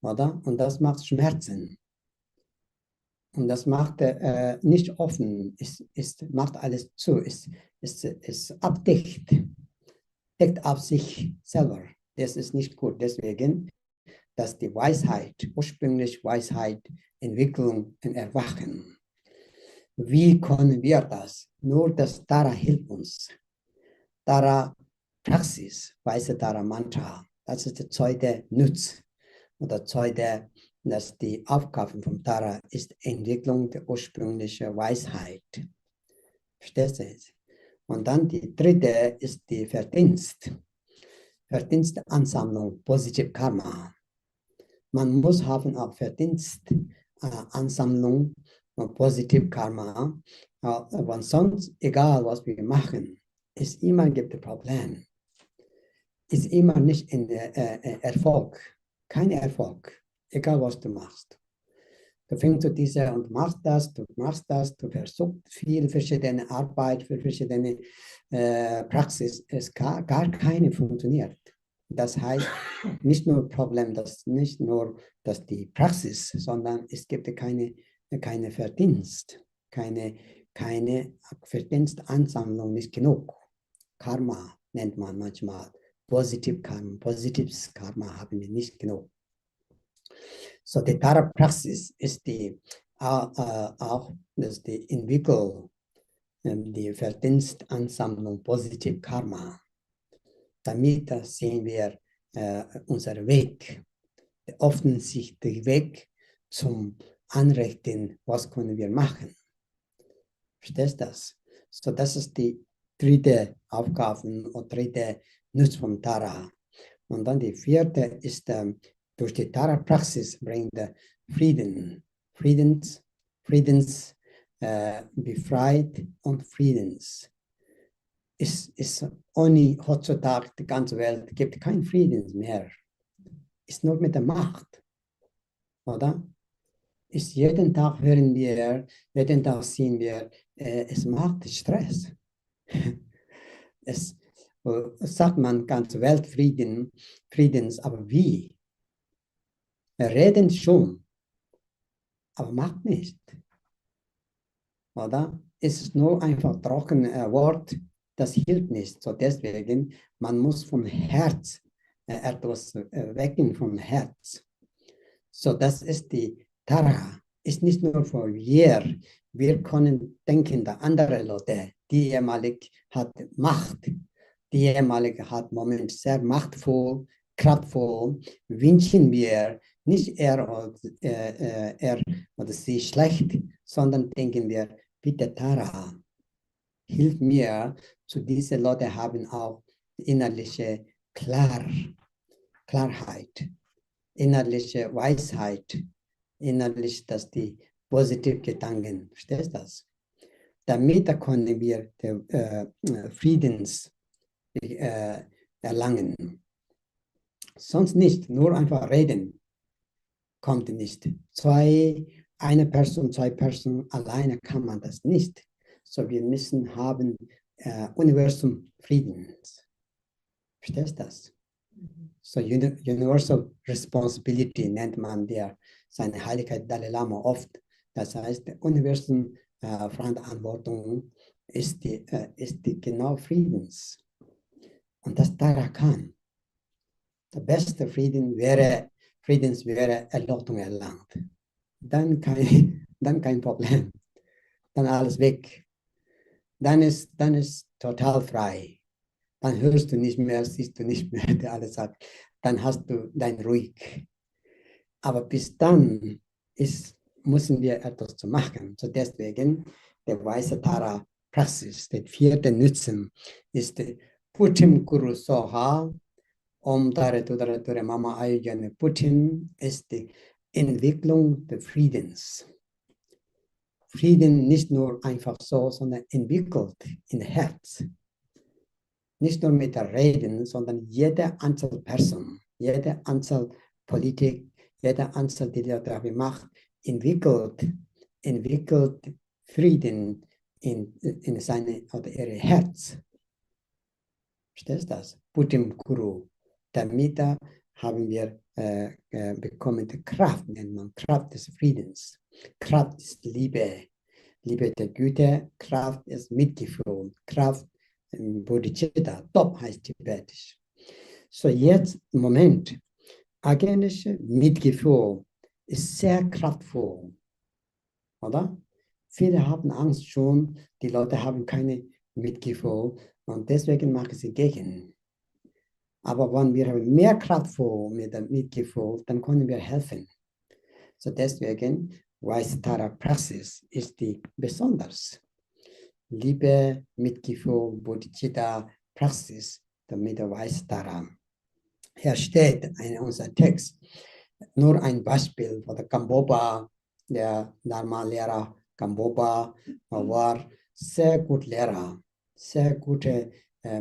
Oder? Und das macht Schmerzen. Und das macht nicht offen, macht alles zu, ist abdicht, deckt auf sich selber. Das ist nicht gut. Deswegen, dass die Weisheit, ursprünglich Weisheit, Entwicklung und Erwachen. Wie können wir das? Nur das Tara hilft uns. Tara Praxis, weiße Tara Mantra, das ist der zweite Nutz. Oder zweite, dass die Aufgabe vom Tara ist Entwicklung der ursprünglichen Weisheit. Verstehst du es? Und dann die dritte ist die Verdienst. Verdienstansammlung, positiv Karma. Man muss haben auch Verdienstansammlung und positiv Karma. Aber sonst, egal was wir machen, ist immer gibt es Problem. Ist immer nicht in Erfolg. Kein Erfolg, egal was du machst. Du fängst zu dieser und machst das, du versuchst viel verschiedene Arbeit, für verschiedene Praxis, es gar keine funktioniert. Das heißt, nicht nur Problem, nicht nur dass die Praxis, sondern es gibt keine Verdienst, keine Verdienstansammlung, nicht genug. Karma nennt man manchmal. Positives Karma haben wir nicht genug. So die Tara-Praxis ist auch die Entwicklung, die Verdienstansammlung, positiv Karma. Damit sehen wir unseren Weg, der offensichtliche Weg zum Anrichten, was können wir machen. Verstehst du das? So das ist die dritte Aufgabe und dritte Nutz vom Tara. Und dann die vierte ist, durch die Tara-Praxis bringt befreit und Friedens. Ist ohne heutzutage die ganze Welt gibt kein Frieden mehr. Ist nur mit der Macht, oder? Ist jeden Tag hören wir, jeden Tag sehen wir, es macht Stress. Es sagt man ganze Welt Friedens, aber wie? Wir reden schon, aber macht nicht. Oder? Es ist nur einfach trockenes Wort, das hilft nicht. So deswegen, man muss vom Herz etwas wecken vom Herz. So das ist die Tara. Ist nicht nur für wir. Wir können denken, der andere Leute, die ehemalig hat Macht, die ehemalige hat Moment sehr machtvoll, kraftvoll, wünschen wir nicht er oder sie schlecht, sondern denken wir, bitte Tara, hilft mir, zu diese Leute haben auch innerliche Klarheit, innerliche Weisheit, innerlich, dass die positive Gedanken, verstehst du das? Damit können wir Friedens erlangen. Sonst nicht, nur einfach reden kommt nicht. Eine Person, zwei Personen alleine kann man das nicht. So wir müssen haben Universum Friedens. Verstehst du das? So Universal Responsibility nennt man seine Heiligkeit Dalai Lama oft. Das heißt, Universum Verantwortung ist die genau Friedens. Und das Tarakan. Der beste Friedens wäre Erleuchtung erlangt. Dann kein Problem. Dann alles weg. Dann ist total frei. Dann hörst du nicht mehr, siehst du nicht mehr, der alles sagt. Dann hast du dein Ruhig. Aber bis dann müssen wir etwas zu machen. So deswegen der weise Tara Praxis, der vierte Nutzen, ist Putim Guru Soha, Om Tare Tudare Ture Mama Ayujane Putin, ist die Entwicklung des Friedens. Frieden nicht nur einfach so, sondern entwickelt in Herz. Nicht nur mit der Reden, sondern jede Einzelperson, jede Einzelpolitik, jede Einzel, die da macht, entwickelt Frieden in seine oder ihre Herz. Verstehst du das? Putim Guru. Damit haben wir bekommen die Kraft, nennt man Kraft des Friedens. Kraft ist Liebe, Liebe der Güte, Kraft ist Mitgefühl, Kraft Bodhicitta, Top heißt tibetisch. So jetzt im Moment, agenische Mitgefühl ist sehr kraftvoll, oder? Viele haben Angst schon, die Leute haben keine Mitgefühl und deswegen machen sie gegen. Aber wenn wir mehr kraftvoll mit dem Mitgefühl, dann können wir helfen. So deswegen, Weise Tara Praxis ist die besonders. Liebe, Mitgefühl, Bodhicitta, Praxis, damit der Weise Tara. Hier steht in unserem Text nur ein Beispiel von der Gambopa, der Dharma-Lehrer Gambopa war sehr gut Lehrer, sehr gute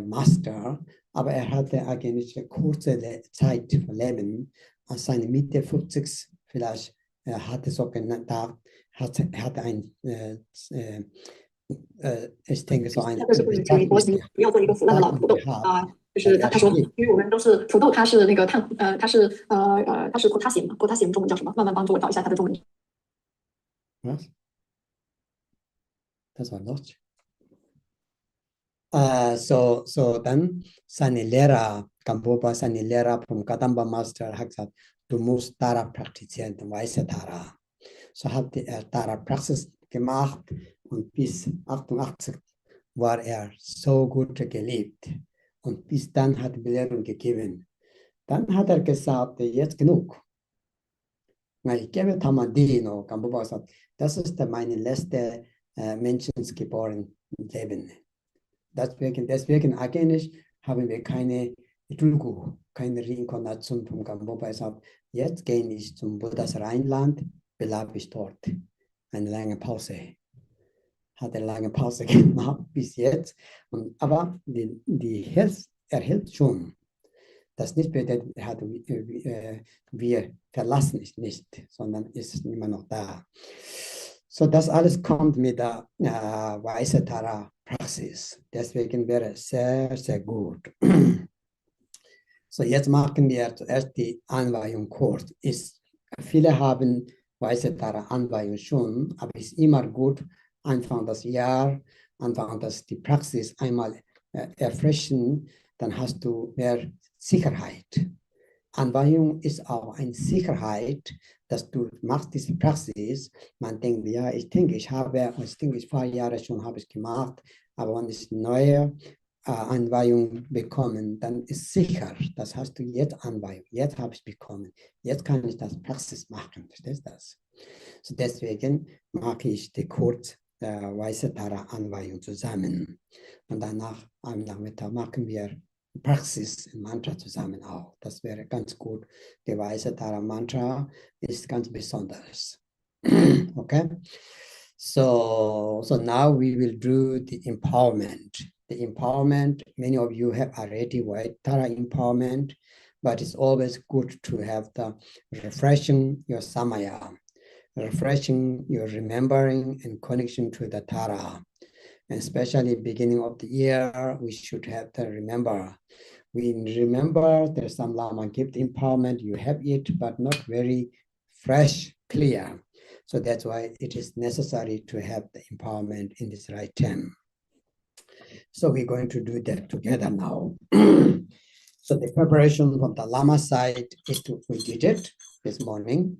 Master, aber er hatte eigentlich eine kurze Zeit Leben, als seine Mitte 50 vielleicht hatte so genannt, hatte ein ich denke, so eine 不要做一个腐烂的老土豆啊，就是他说，因为我们都是土豆，它是那个它是potassium 嘛，potassium 中文叫什么？慢慢帮助我找一下它的中文名。Was? Das war Deutsch. So dann seine Lehrer, Gambopa, seine Lehrer vom Kadamba Master hat gesagt, du musst Tara praktizieren, weiße Tara. So hat er Tara Praxis gemacht und bis 88 war er so gut geliebt. Und bis dann hat er Belehrung gegeben. Dann hat er gesagt, jetzt genug. Ich gebe Tamadino, Gambopa sagt, das ist meine letzte menschengeboren Leben. Deswegen eigentlich haben wir keine Tulgu, keine Reinkarnation vom Gambopa gesagt, jetzt gehe ich zum Buddhas Rheinland, bleibe ich dort. Eine lange Pause. Hat eine lange Pause gemacht bis jetzt. Aber er hält schon. Das nicht bedeutet, wir verlassen es nicht, sondern ist immer noch da. So, das alles kommt mit der Weise Tara Praxis. Deswegen wäre es sehr, sehr gut. So, jetzt machen wir zuerst die Anweihung kurz. Viele haben Weise Tara Anweihung schon, aber es ist immer gut, Anfang des Jahres, die Praxis einmal erfrischen, dann hast du mehr Sicherheit. Anweihung ist auch eine Sicherheit, dass du machst diese Praxis. Man denkt, ja, ich denke, ich paar Jahre schon habe ich gemacht, aber wenn ich neue Anweihung bekommen, dann ist sicher, das hast du jetzt Anweihung, jetzt habe ich bekommen, jetzt kann ich das Praxis machen, verstehst du das? So deswegen mache ich die kurz weiße Tara Anweihung zusammen. Und danach machen wir Praxis, Mantra zusammen auch. Das wäre ganz gut. Die weiße Tara Mantra ist ganz besonders. Okay? So now we will do the empowerment. The empowerment, many of you have already white Tara empowerment, but it's always good to have the refreshing your samaya, refreshing your remembering and connection to the Tara. And especially beginning of the year, we should have to remember. We remember there's some Lama gift empowerment, you have it, but not very fresh, clear. So that's why it is necessary to have the empowerment in this right time. So we're going to do that together now. So the preparation from the Lama side is we did it this morning.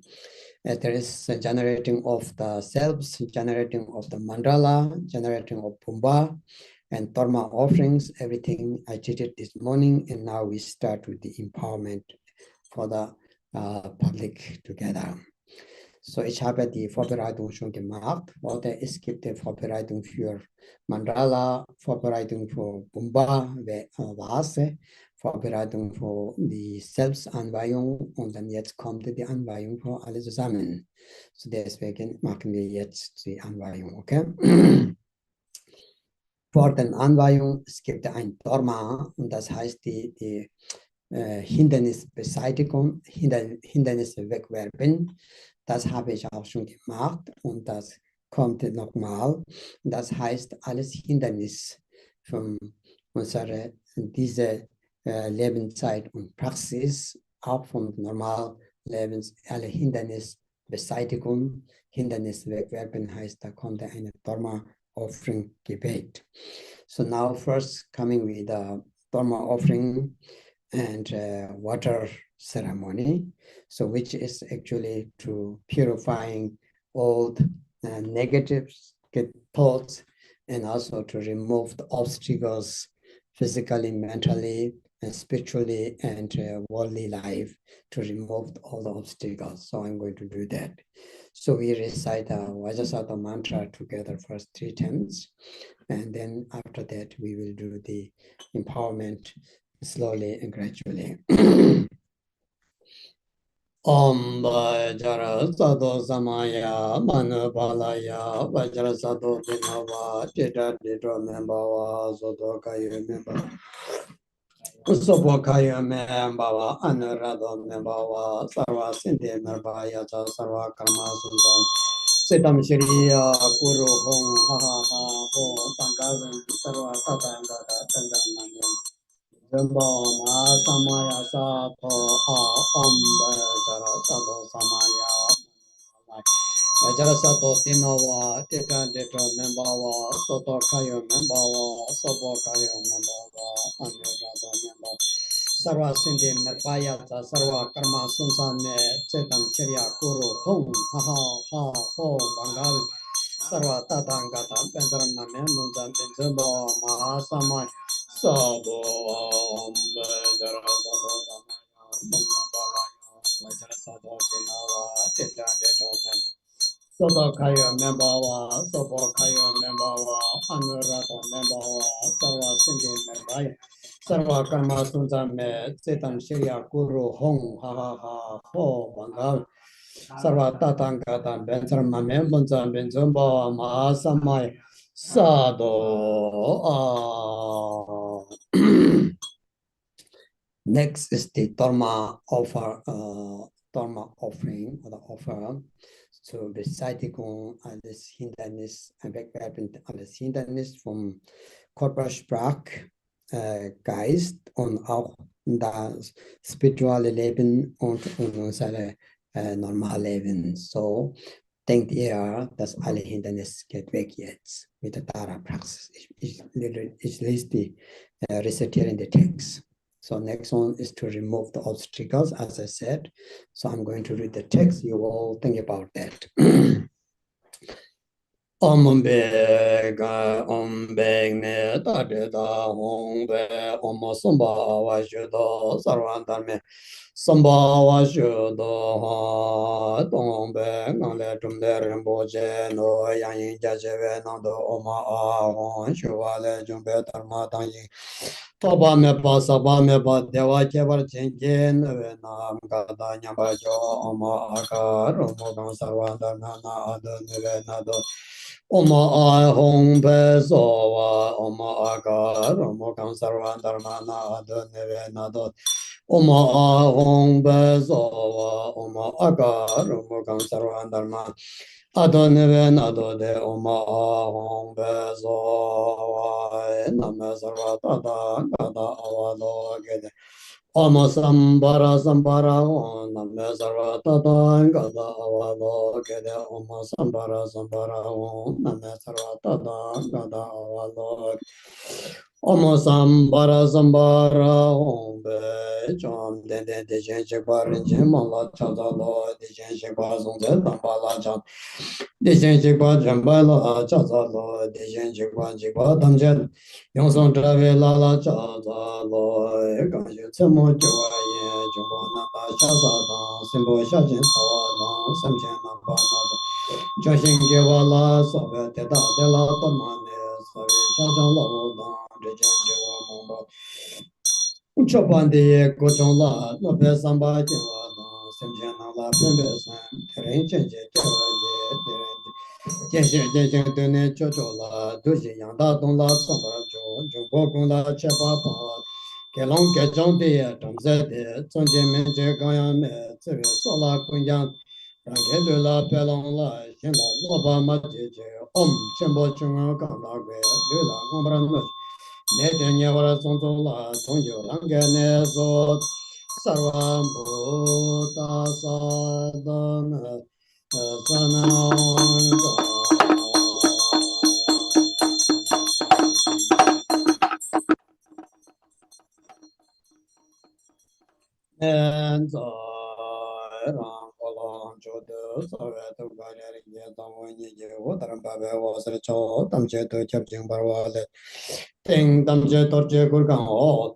There is a generating of the selves, generating of the mandala, generating of Pumba, and Dharma offerings, everything I did it this morning, and now we start with the empowerment for the public together. So ich habe die Vorbereitung schon gemacht, oder es gibt die Vorbereitung für Mandala, Vorbereitung für Pumba, Vase, Vorbereitung für die Selbstanweihung und dann jetzt kommt die Anweihung für alle zusammen. So deswegen machen wir jetzt die Anweihung, okay? Vor der Anweihung, es gibt ein Dharma und das heißt die Hindernisbeseitigung, Hindernisse wegwerfen. Das habe ich auch schon gemacht und das kommt nochmal. Das heißt, alles Hindernis von unserer diese Lebenszeit und Praxis, auch vom normalen Lebens, alle Hindernisbeseitigung, Hindernis wegwerfen heißt, da kommt eine Dharma offering Gebet. So now first coming with the Dharma offering and water ceremony, so which is actually to purifying all negative thoughts and also to remove the obstacles physically, mentally, and spiritually, and worldly life, to remove all the obstacles. So I'm going to do that. So we recite the Vajrasattva mantra together first 3 times, and then after that we will do the empowerment slowly and gradually. Om Vajrasattva Samaya Manupalaya Vajrasattva Vinava Tita Tito Membawa Soto Kayu Memba Sopo Kayu Membawa Anurado Membawa Sarva Sindhi Merbaya Sarva Karma Sundan Sitam Shriya Guru Hong Ha Ha Ha Ho Tangavan Sarva Tatangata Tandananyan Zamba Ma Samaya Sato Om Vajrasattva Samaya Vajrasattva Tinawa Tita Tito Membawa Soto Kayu Membawa Sopo Kayu Membawa Anurado Membawa Sarva Sindhi Merbaya Sarva Karma Sunsane Sitam Shriya Guru Hong Ha Ha Ha Ho Bangal Sarva Tatangata Benjamin Munjan Benjabo Mahasamaya Sabo Vajrasattva Vajrasattva Tinawa Tita Tito Soto Kaya Membawa, Sopo Kaya Membawa, Anurata Membawa, Sarva Sindhi Membaya, Sarva Karma Sunzame, Sitam Shriya Guru Hong Ha Ha Ha Ho Bangal, Sarva Tatangata Benjama Membunzam Benjumba Mahasamaya Sado. Next is the Dharma Dharma offering or the offer. So Beseitigung alles Hindernis, wegwerfen alles Hindernis vom Körpersprach, Geist und auch das spirituelle Leben und unser Normalleben. So denkt ihr, dass alle Hindernisse geht weg jetzt mit der Dara-Praxis. Ich lese die rezitiere in the text. So next one is to remove the obstacles, as I said. So I'm going to read the text. You all think about that. Om beg ne ta de da hong be om sumba wa ju do sarvan dharme Samba Shudo Dombe Nale Tumde Rimboje no Yang Jajeve Nando Oma Ahon Shuvale Jumbe Dharma Tangi Toba Mepa Saba Mepa Deva Chevar Chenkin Venam Gada Nyamba Jo Oma Akar Omogan Sarvanda Nana Ado Neve Nado Oma Ahon Bezowa Oma Akar Omogan Sarvanda Nana Ado Neve Nado Oma Ahong Bezowa, Oma Akar, Oma Kansarvan Dharma, Adoneve Nadode, Oma Ahong Bezowa, Nama Sarvatada, Gada Avado Gede, Oma Sambara Sambara, Nama Sarvatada, Gada Avado Gede, Oma Sambara Sambara, Nama Sarvatada, Gada Avado Omo Sambara Sambara Ombe Chom Den Den De Chen Che Kwa Rin Chen Mon La Cha Za Lo De Chen Che Kwa Song Tse Tam Pa La Chan De Chen Che Kwa Chen Pa La Cha Za Lo De Chen Che Kwa Tam Che Yong Song Tra Ve La La Cha Za Lo Gang Xue Tse Mo Che Wa Ye Chung Po Na La Cha Za Dang Sim Po Sha Chen Sa Wa Dang Sam Chen Na Pa Na Za Cha Shin Ge Wa La Sa Ve Te Da De La Ta Ma Ne Sa Ve Sha Chang La Wo Dang De Chen Che Wa Mong Ba Chopande Kochonla, no Besamba Java, Semjana La Pembesan, Terrain Change, Jensen Dene Chochola, Dushi Yanda Donla Sambara Jo, Jumbo La Chepa Pa, Kelong Kechon De, Tomze De, Zonje Menje Gayan, Sola Kunyan, Ranke de la Pelon La, Shenla Loba Majije, Chenbo Chunga Kanda Gwe, De La Ombran Netanyavara Sonsola, Tonjo Rangane Sot, Sarvam Bhuta Sadhana, Sananga. And Rangolong Chodo, Saveto Gary, Yetawani, Water Babe was a cho, Tamche to Chapjing Barwale. Ting Tamje Torche Gurgan,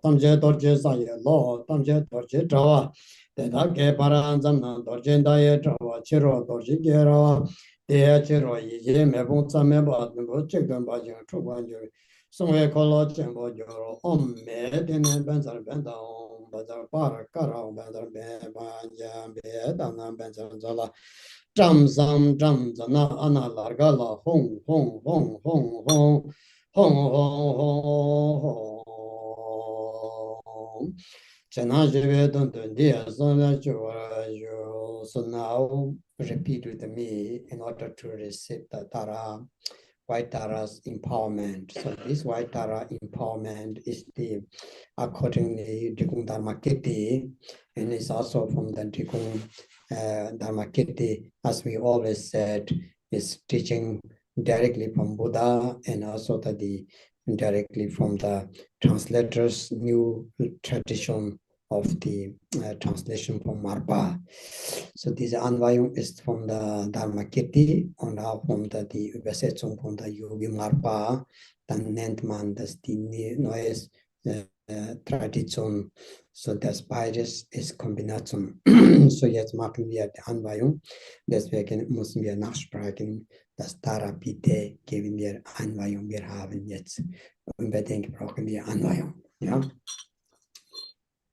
Tamje Torche Saye Law, Tamje Torche Trawa, the Dake Paranzam, Torche Daye Trawa, Chiro, Torche Gera, the Chiro, Ye Mebon Sameba, check them by your true one. Somewhere called Chambo Joro, Med in Benzar Benda, Bazar Para, Kara, Benzar Banja, Bedana, Benzar Zala, Drums, Ana Largala, Hong, Hong, Hong, Hong, Hong. Hong Hong Hong. So now repeat with me in order to receive the Tara, White Tara's empowerment. So this White Tara empowerment is the accordingly Drupon Dharma Kiti, and it's also from the Drupon Dharma Kiti, as we always said, is teaching directly from Buddha and also directly from the translator's new tradition of the translation from Marpa. So this Anvayung is from the Dharma Kiti and from the Übersetzung von der Yogi Marpa. Dann nennt man das die neues Tradition. So das beides ist Kombination. So jetzt machen wir die Anweihung. Deswegen müssen wir nachsprechen. Das Tarapite geben wir Anweihung. Wir haben jetzt unbedingt brauchen wir Anweihung. Ja?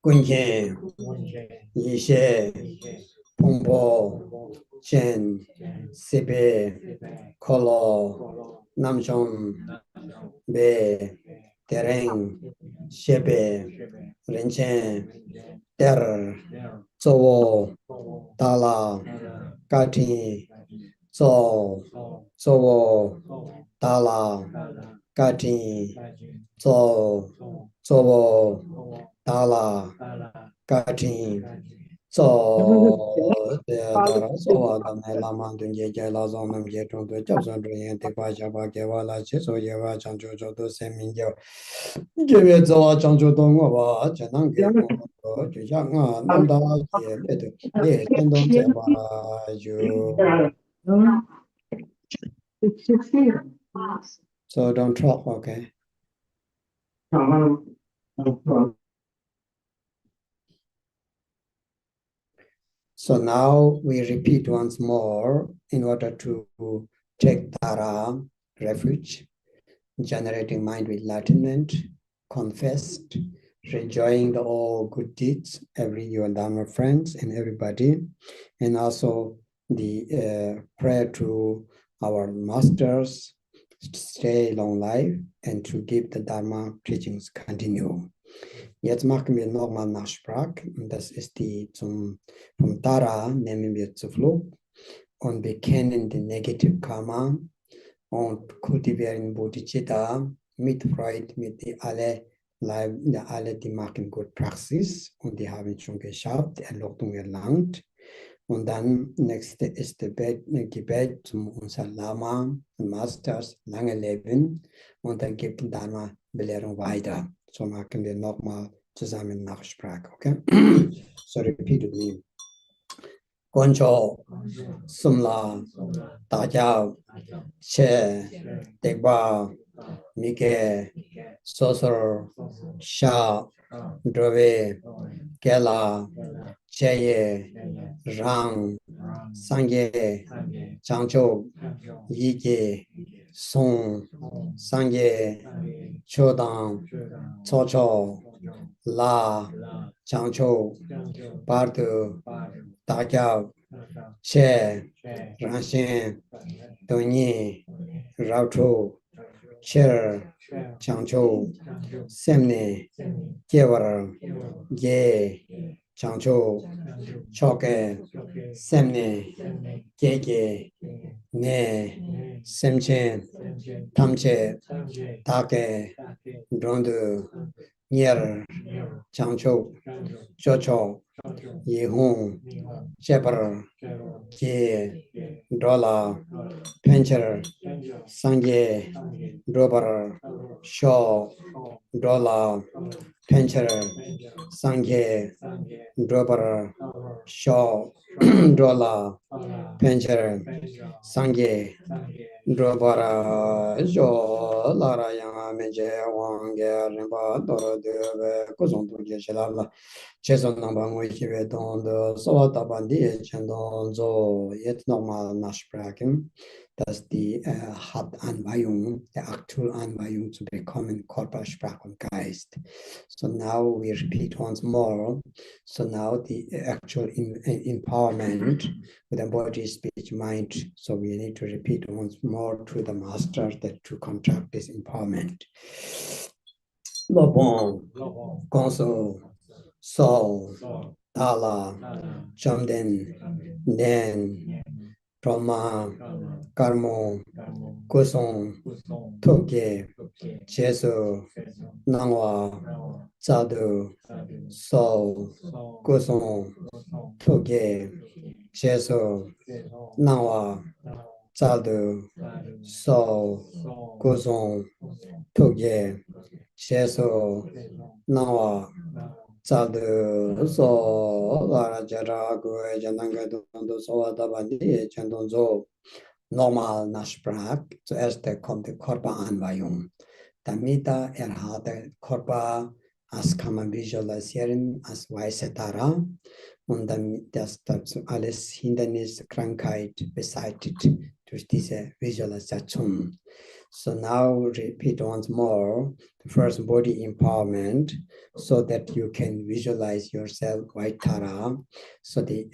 Kunje, Yishe, Pongpo, Chen, Sebe, Kolo, Namchon, Be, Tereng, Shebe, Rinchen, Ter, Zowo, Tala, Kati, Zo, Zowo, Tala, Kati, Zo, Zowo, Tala, Kati, Zo, Tara, Zowa, the Lama, Dunje, Lazon, and Jeton, the Jobson, the Pajaba, Gevala, Chiso, Yeva, Chancho, to Seminjo, Give it Zoa, Chancho, Tonga, Chanang, Janga, Nanda, yes, and don't say about you. So don't talk, okay? So now we repeat once more in order to take Tara, refuge, generating mind with enlightenment, confessed, enjoying the all good deeds, every your Dharma friends and everybody, and also the prayer to our masters, stay long life, and to give the Dharma teachings continue. Jetzt machen wir nochmal Nachsprach. Das ist die vom Tara, nehmen wir zu Flug und wir kennen die Negative Karma und kultivieren Bodhicitta mit Freude, mit alle, die machen gut Praxis und die haben schon geschafft, Erleuchtung erlangt. Und dann nächste ist Gebet zum unser Lama, Masters, lange Leben und dann gibt Dharma Belehrung weiter. So machen wir nochmal zusammen Nachsprache, okay? So repeat with me. Goncho, Sumla, Tajab, Che, Tegba, Mike, Sosor, Sha, Drove, Kela, Cheye, Rang, Sangye, Changcho, Yike, Song, Sangye, Chodang, Chocho, La, Changcho, Bardu, Tajab, Che, Ranshin, Doni, Rauto, Cher, Changcho, Semne, Kevar, Ge, Changcho, Choke, Semne, Keke, Ne, Semchen, Tamche, Take, Drondu, Nier, Changcho, Chocho, Yihun, Shepherd, Ki, Dola, Pencher, Sangye, Drobar, Shaw, Dola, Pencher, Sangye, Drobar, Shaw, Dola, Pencher, Sangye, Drobara, Jo, Lara, Yang, Menje, Wang, Rimba, Doro, Dove, Kuzon, Jeshala, Cheson, Nambang, Wikiwe, Don, the Sawata Bandi, Chendon, Zo, yet normal Nashbraken. That's the Hat Anbayung, the actual Anbayung to become in Korpa Sprachgeist. So now we repeat once more. So now the actual empowerment with the body, speech, mind. So we need to repeat once more to the master that to contract this empowerment. Lobong, Gonso, Sol, Tala, Chamden, Den, Brahma, Karmo, Kusong, Toke, Jesu, Nangwa, Zadu, Sol, Kusong, Toke, Jesu, Nangwa, Zadu, Sol, Kusong, Toke, Jesu, Nangwa, Zadu, So, Lara Jara, Gue, Jananga, Dondo, So, Dabandi, Chandonzo, normal Nashprak, zuerst kommt die Körperanweihung. Damit hat der Körper, als kann man visualisieren, als weiße Tara und damit das dazu alles Hindernis, Krankheit beseitigt durch diese Visualisation. So now repeat once more the first body empowerment so that you can visualize yourself white Tara. So the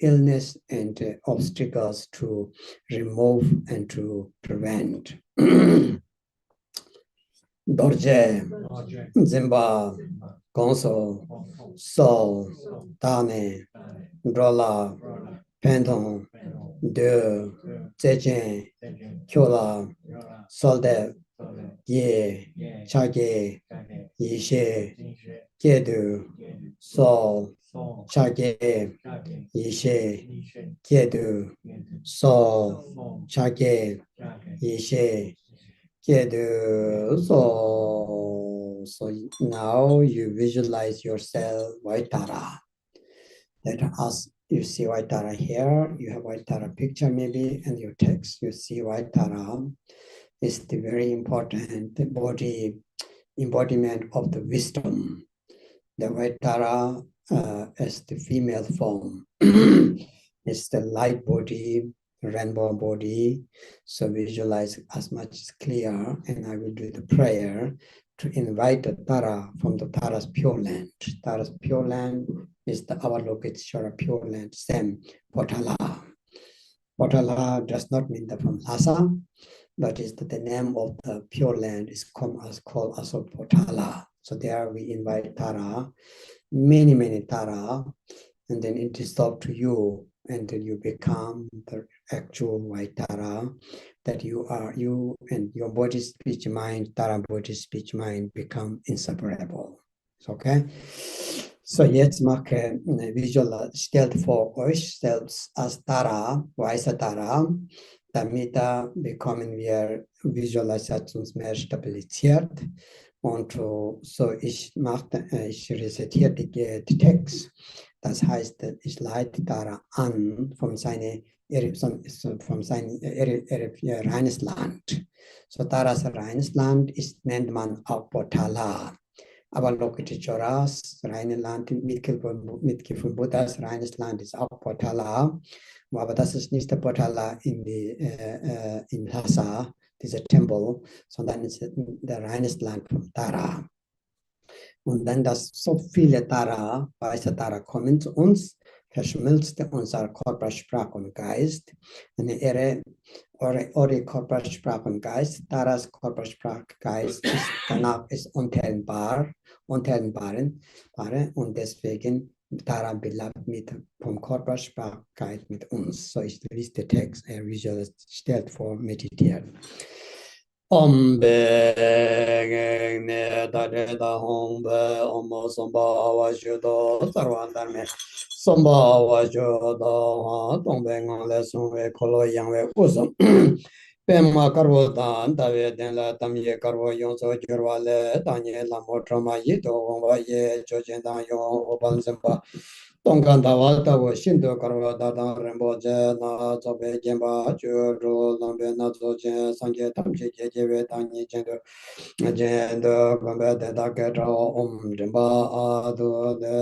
illness and obstacles to remove and to prevent. Dorje, Zimba, Gonso, Sol, Tane, Drola, Penton, De, Zechen, Kyola, Solde, Ye, Chage, Yishe, Kedu, Sol, Chage, Yishe, Kedu, Sol, Chage, Yishe, Kedu. So now you visualize yourself white Tara. Let us, you see white Tara here, you have white Tara picture maybe, and your text, you see white Tara is the very important body embodiment of the wisdom. The white Tara as the female form. It's the light body, rainbow body. So visualize as much as clear, and I will do the prayer to invite the Tara from the Tara's pure land. Tara's pure land is the Avalokiteshvara pure land, same Potala. Potala does not mean that from Lhasa, but is the name of the pure land is called also Potala. So there we invite Tara, many Tara, and then it is up to you until you become the actual white Tara, that you and your body, speech, mind, Tara body, speech, mind become inseparable. Okay? So jetzt mache visual stellt vor euch selbst als Tara, weiße Tara, damit bekommen wir Visualisationsmehr stabilisiert. Und so ich rezitiere die Text. Das heißt, ich leite Tara an von seinem reines Land. So Taras reines Land nennt man auch Potala. Aber Lokiteshvaras reines Land mit Buddhas reines Land ist auch Potala. Aber das ist nicht der Potala in Lhasa, dieser Tempel, sondern es ist der reines Land von Tara. Und wenn das so viele Tara, weiße Tara kommen zu uns, verschmilzt unser Körpersprache und Geist. Und eure Körpersprache und Geist, Taras Körpersprache Geist danach ist unteilbar, und deswegen Tara bleibt vom Körpersprache mit uns. So ist der Text, visuell stellt vor, meditiert. Om be ne da de da hom be om somba wa judo sarwandar me somba wa judo ha tong be ngale song we kolo yang we usam pe ma karwo dan da we den la tam ye karwo yong so jurwa le ta nye la mo trama yi do wa ye jo jen da yo oban semba Tongkan dawa tawa shinto karwa dadang rinpo je na zobe jenpa churu lambe na zoche sanje tamche jejewe tangi jendo gombe deda ketra om rinpa adu de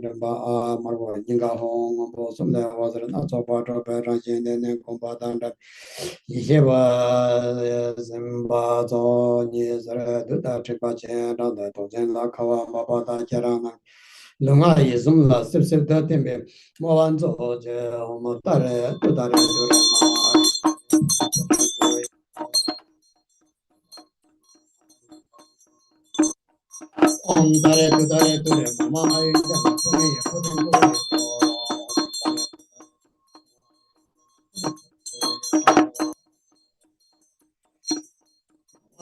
rinpa a marwa nyinga hong po sumde wazir na zopa trope rangshin dene gompa danda yisheba zimba zo nizre duda tripa chen randa tozen la kawa mapa da kerana Lunga yizum la sip sip da tembe mo wan zo je mo tare tu tare dure om tare tu tare dure mama ai ja ko ye ko den ko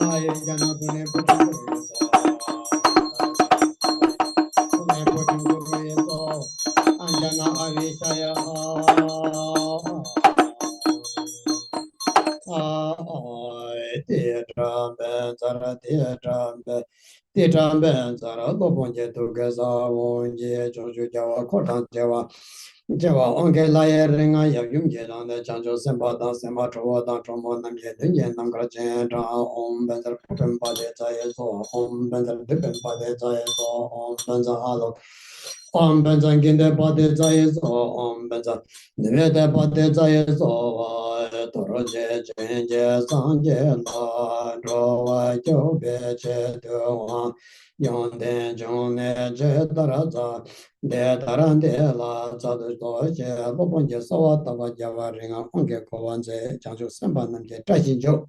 ai ja na dune ko Anjana Avishaya Titramben Zara Lobonje Turgaza Wonje Joju Jawa Kotan Jawa Jawa Onge Laye Ringa Yagum Jelan the Chanjo Semba Dan Semba Trova Dan Tromo Nam Yedin Namgra Jendra Om Benzer Putem Pade Zayezo Om Benzer Dipen Pade Zayezo Om Benzer Alok Om Benzer Ginde Pade Zayezo Om Benzer Nivete Pade Zayezo Toroje Jenje Sanje La Drova Jobe Che Dewa Yonde Jone Je Taraza De Tarande La Zadu Doje Lobonje Sawa Tava Java Ringa Onge Kovanze Janju Semba Namje Trajinjo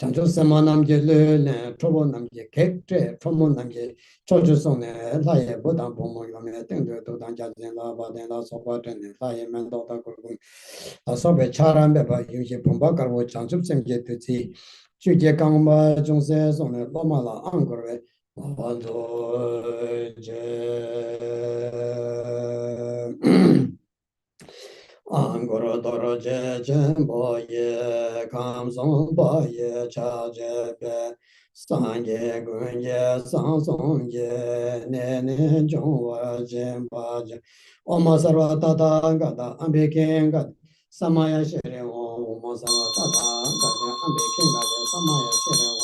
Janju Semba Namje Lule Trobo Namje Kekte Tromo Namje Choju Sone Laye Budan Pomo Yome Tengde Dodan Jazin La Baden La Soba Tene Laye Mendo Da Kurgun La Sobe Charambe Ba Yuji Pumba Karwo Janju Semje Tuzi Chuje Kangba Jungse Sone Loma La Angorwe Angoro doro je jembo ye kam song ba ye cha je be san ye gun ye san song ye ne ne jong wa jemba je oma sarva tata gada ambe ken gada samaya shere o oma sarva tata gada ambe ken gada samaya shere o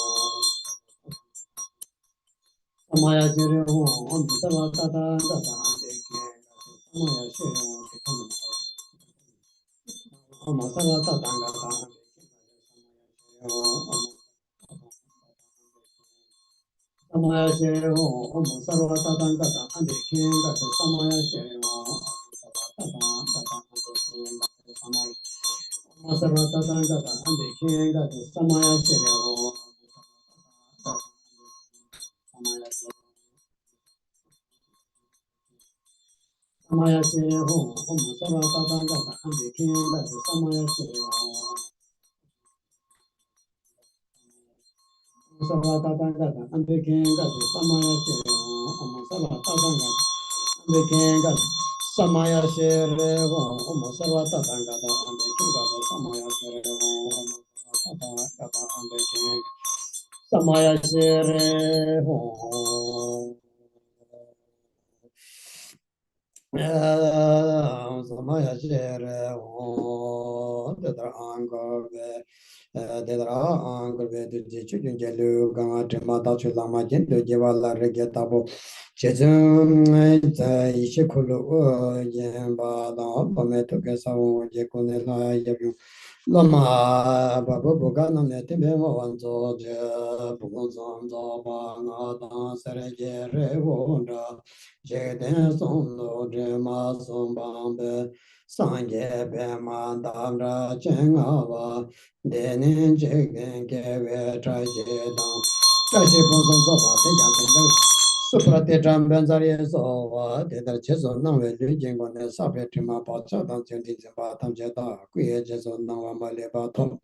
Maya Jiri Om Sarva Tata Tata Lama Baba Bogana Netimbe Wanzo Bugonzon Zobana Dan Serege Revonda Jeden Sondo Drema Sombambe Sanje Bema Damra Chengawa Denin Jegen Keve Trajedan Traje Bonzon Zoba Tejan Suprate Jambenzari Zova Tedar Chezo Nangwe Lujingo Ne Sabre Tima Pacha Dan Chendi Zimba Tam Jeda Kuye Chezo Nangwa Maleba Tom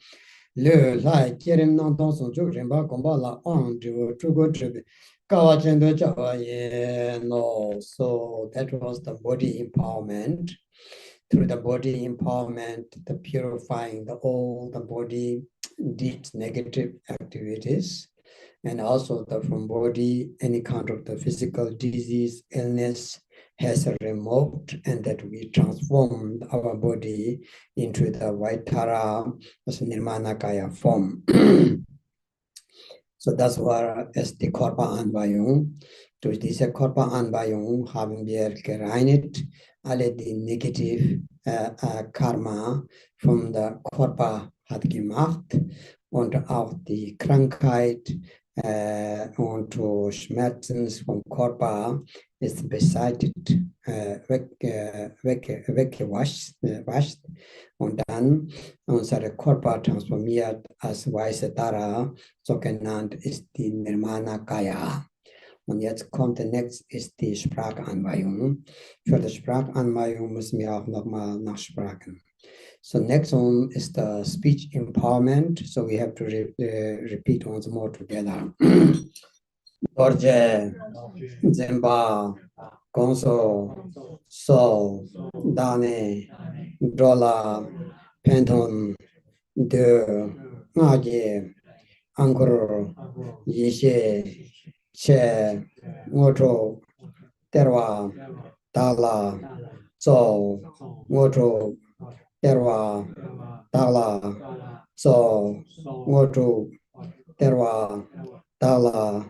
Le Lai Kirim Nang Tong Song Chuk Rimba Gomba La Ang Jivu Chugo Chibi Kawa Chendo Chawa Ye No. So that was the body empowerment. Through the body empowerment, the purifying the all the body deeds negative activities, and also the from body any kind of the physical disease illness has removed, and that we transformed our body into the Vaitara as Nirmanakaya form. So that's what as the Korpa Anbayung. Durch diese Körperanweihung haben wir gereinigt alle die negative Karma von der Körper hat gemacht und auch die Krankheit und Schmerzen vom Körper ist beseitigt, weggewascht und dann unser Körper transformiert als weiße Tara, so genannt ist die Nirmana Kaya. Und jetzt kommt der nächste, ist die Sprachanweihung. Für die Sprachanweihung müssen wir auch nochmal nachsprachen. So next one is the speech empowerment. So we have to repeat once more together. Dorje, Zemba, Gonso, So, Dane, Drola, Penton, De, Ngaje, Angkor, Yeshe, Che, Ngoto, Terwa, Tala, So, Ngoto, Terwa, Tala, So, Ngoto, Terwa, Tala,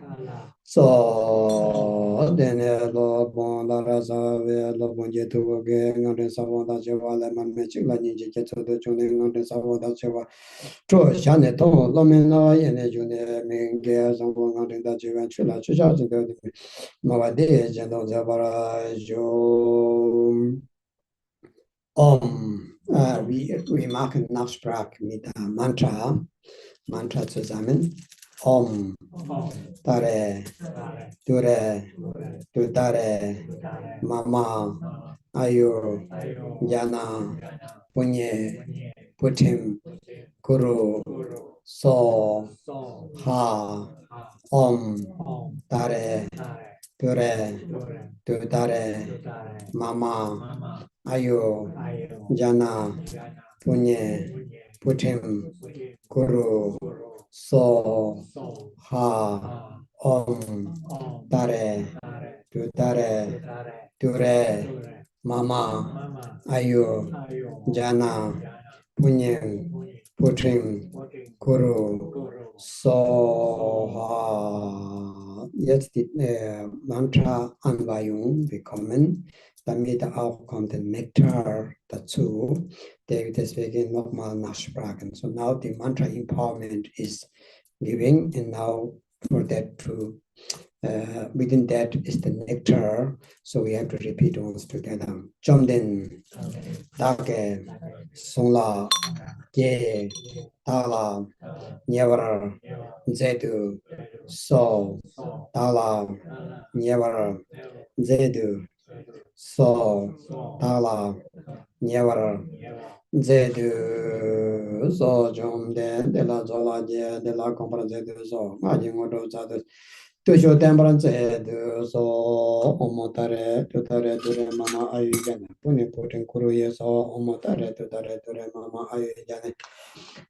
So, Dene lo bon la raza ve lo bon je tu ge ngare sa bon da che wa le man me chi la ni je che tu de chu ne ngare sa bon da che wa to sha ne to lo me na ye ne ju ne me ge sa bon ngare da che wa chu la chu sha je de ma wa de je do ja ba ra jo we machen Nachsprach mit Mantra zusammen. Om Tare Ture Tutare Mama Ayu Jana Punye Putim Kuru So Ha Om Tare Ture Tutare Mama Ayu Jana Punye Putim Kuru So Ha Om Tare Tutare Ture Mama Ayu Jana Punyem Putrim Kuru So Ha. jetzt die Mantra Anweihung bekommen, damit auch kommt der Nektar dazu, der deswegen nochmal nachsprachen. So now the Mantra Empowerment is giving, and now for that to within that is the nectar, so we have to repeat once together. Jomden, Dake, Songla, Ye, Tala, Nyevara, Zedu, So, Tala, Nyevara, Zedu, So, Tala, Nyevara, Zedu, So, Jomden, de la Zola, de la Compra Zedu, So, Majingo, Zadu. Tusho temperance so omotare tutare dure mama ayujane pune poten kuru yeso omotare tutare dure mama ayujane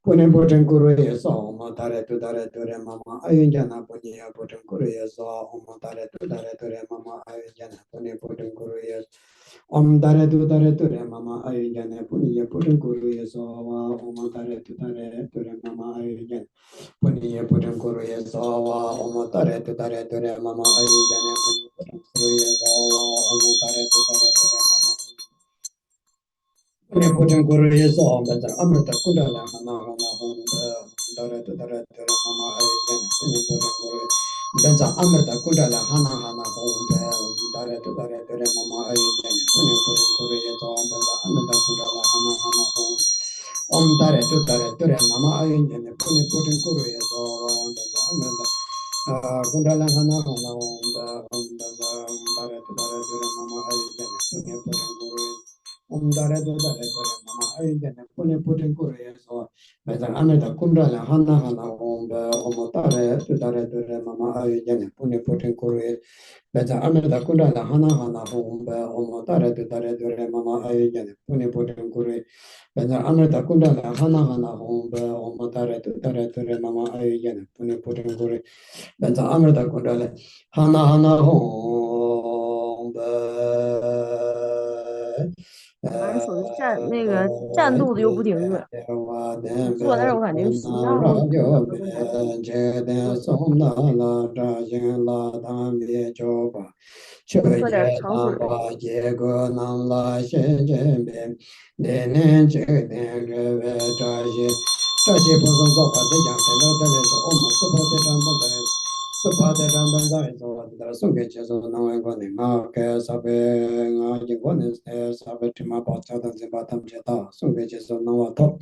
pune poten kuru yeso omotare tutare dure mama ayujane pune poten kuru yeso omotare tutare dure mama ayujane pune poten kuru yeso omotare tutare dure mama ayujane pune poten kuru yeso omotare tutare dure mama ayujane Puniya Putam Kuruya Sawa Omotare Tutare Ture Mama Ayujane Puniya Putam Kuruya Sawa Omotare Tutare Ture Mama Puniya Putam Kuruya Sawa Bata Amrita Kudala Hana Hana Hona Tare Tutare Ture Mama Ayujane Puniya Putam Kuruya Bata Amrita Kudala Hana Hana Hona Tare Tutare Ture Mama Ayujane Puniya Putam Kuruya Sawa Bata Amrita Kudala Hana Hana Hona Om Tare Ture Mama Ayujane Puniya Putam Kuruya Sawa Bata Kundala Hana Hana Om Dare Dure Mama Ayujane Pune Putin Guru Om Dare Dure Mama Ayujane Pune Putin Guru So Better Amida Kundala Hana Hana Om Dare Mama Ayujane Pune Putin Guru Better Amida Kundala Hana Hana Om Dare Mama Ayujane Pune Putin Guru Better Amida Kundala Hana Hana Om Dare Mama Ayujane Pune Putin Guru Benza Amrita Kundale Hana Hana Hong 反正手站那个站肚子又不顶准，坐那儿我感觉心脏都会喝点糖水。Supate Rambanda is over the Sunkes of Nawangoni, Marke, Sabe, Yagonis, Sabetima Pata, and Zibatam Jeta, Sunkes of Nawato.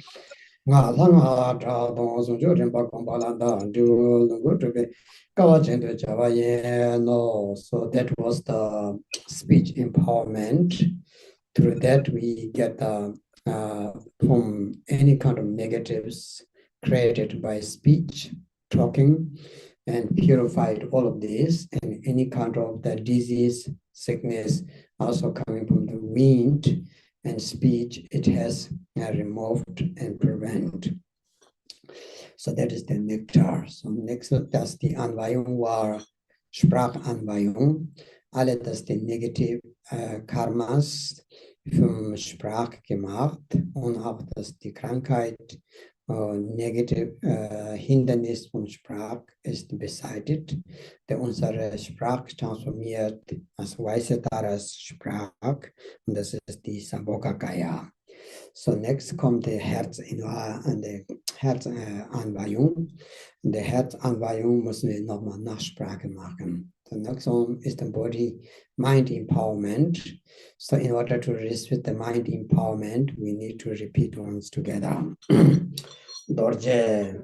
Langa, Don, Sujurin Bakombalanda, do the good to be Kawachin to Java, no. So that was the speech empowerment. Through that, we get from any kind of negatives created by speech, talking, and purified all of this, and any kind of the disease, sickness, also coming from the wind and speech, it has removed and prevent. So that is the nectar. So next, that's the Anweihung war Sprachanweihung. Alle das die negative Karmas vom Sprach gemacht und auch das die Krankheit negative Hindernis von Sprach ist beseitigt, der unsere Sprach transformiert als Weißetaras Sprach, und das ist die Sambhogakaya. So next kommt der Herzanweihung. In der Herzanweihung müssen wir nochmal Nachsprache machen. The next one is the body-mind empowerment. So in order to receive the mind empowerment, we need to repeat once together. Dorje,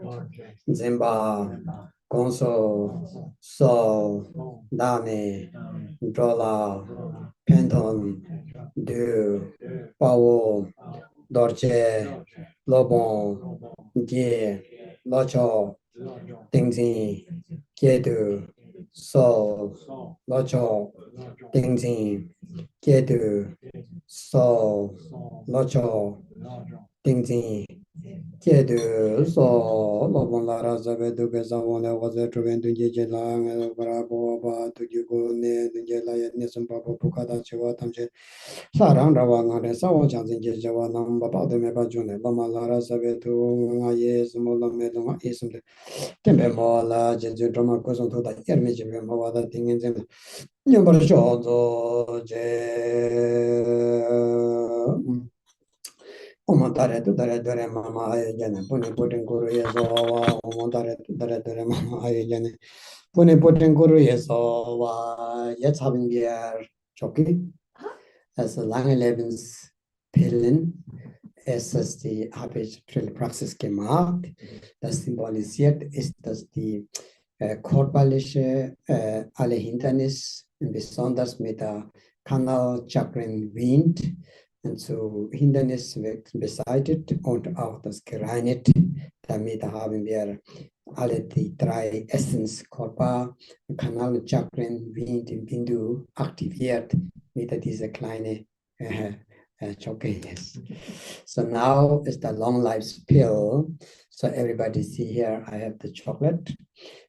Zimba, Gonso, So, Dane, Drola, Penton, Du, Pao, Dorje, Lobon, Die, Locho, Dingzi, Kedu, So, Locho, Dingzi, Kedu, So, Locho, Dingzi, Kedu so lobon lara zabe duke zawone waze truben dunje jelang bravo ba tuju go ne dunje la ne sam pa puka da chewa tamche sarang rawa ngare sawo changin je jawa nam ba ba de me ba june lama lara zabe tu nga ye smo la me nga isum de tembe mo la je je drama ko so da yer me je me mo wa da tingin zen nyo bar jo zo je Omantare tu dare dare mama aye jane puni putin guru yeso wa omantare tu dare dare mama aye jane puni putin guru yeso wa jetzt haben wir Jockey also lange Lebenspillen es ist die habe ich Praxis gemacht das symbolisiert ist dass die körperliche alle Hindernisse besonders mit der Kanalchakren Wind und so Hindernisse beseitigt und auch das gereinigt. Damit haben wir alle die drei Essenskörper, Kanalchakren, Wind und Bindu aktiviert mit dieser kleinen chocolate. Yes. So now is the long life pill. So everybody see here, I have the chocolate,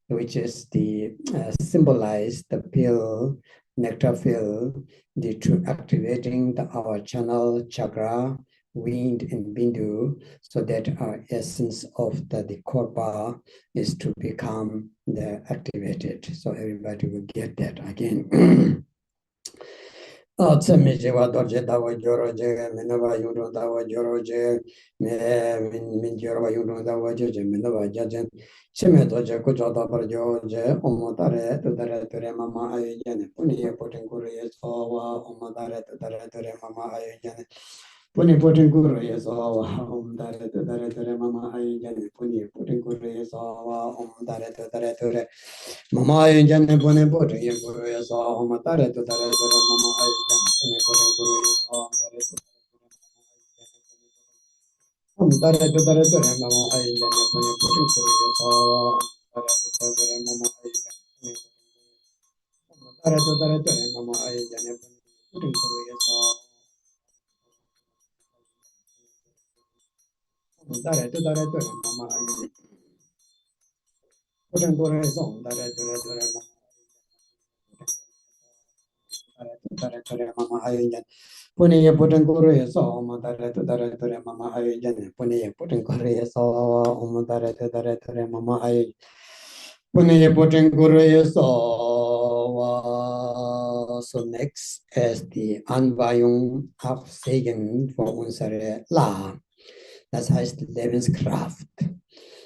which is the symbolize the pill, nectar pill, to activating our channel chakra, wind and bindu, so that our essence of the korpa is to become activated. So everybody will get that again. Tseme wa dorje dawa joro je menava yuro dawa joro je min joro wa yuro dawa je menava jajen cheme doje ko jada par jo je omotare to dare mama aye jane puni ye poten guru ye so wa omotare to dare mama aye jane puni poten guru ye so wa omotare to dare mama aye jane puni poten guru ye so wa omotare to dare mama aye jane puni poten ye guru ye so omotare to dare mama aye jane puni poten guru ye so omotare to dare mama aye jane puni poten guru ye so omotare to dare mama aye jane dare mama aye jane puni guru ye so dare mama aye puni guru ye so dare mama aye jane puni ye puni guru ye so dare mama aye jane puni ye puni guru ye so dare mama aye puni ye puni guru ye so so next is die Anweihung auf Segen für unsere La. Das heißt Lebenskraft.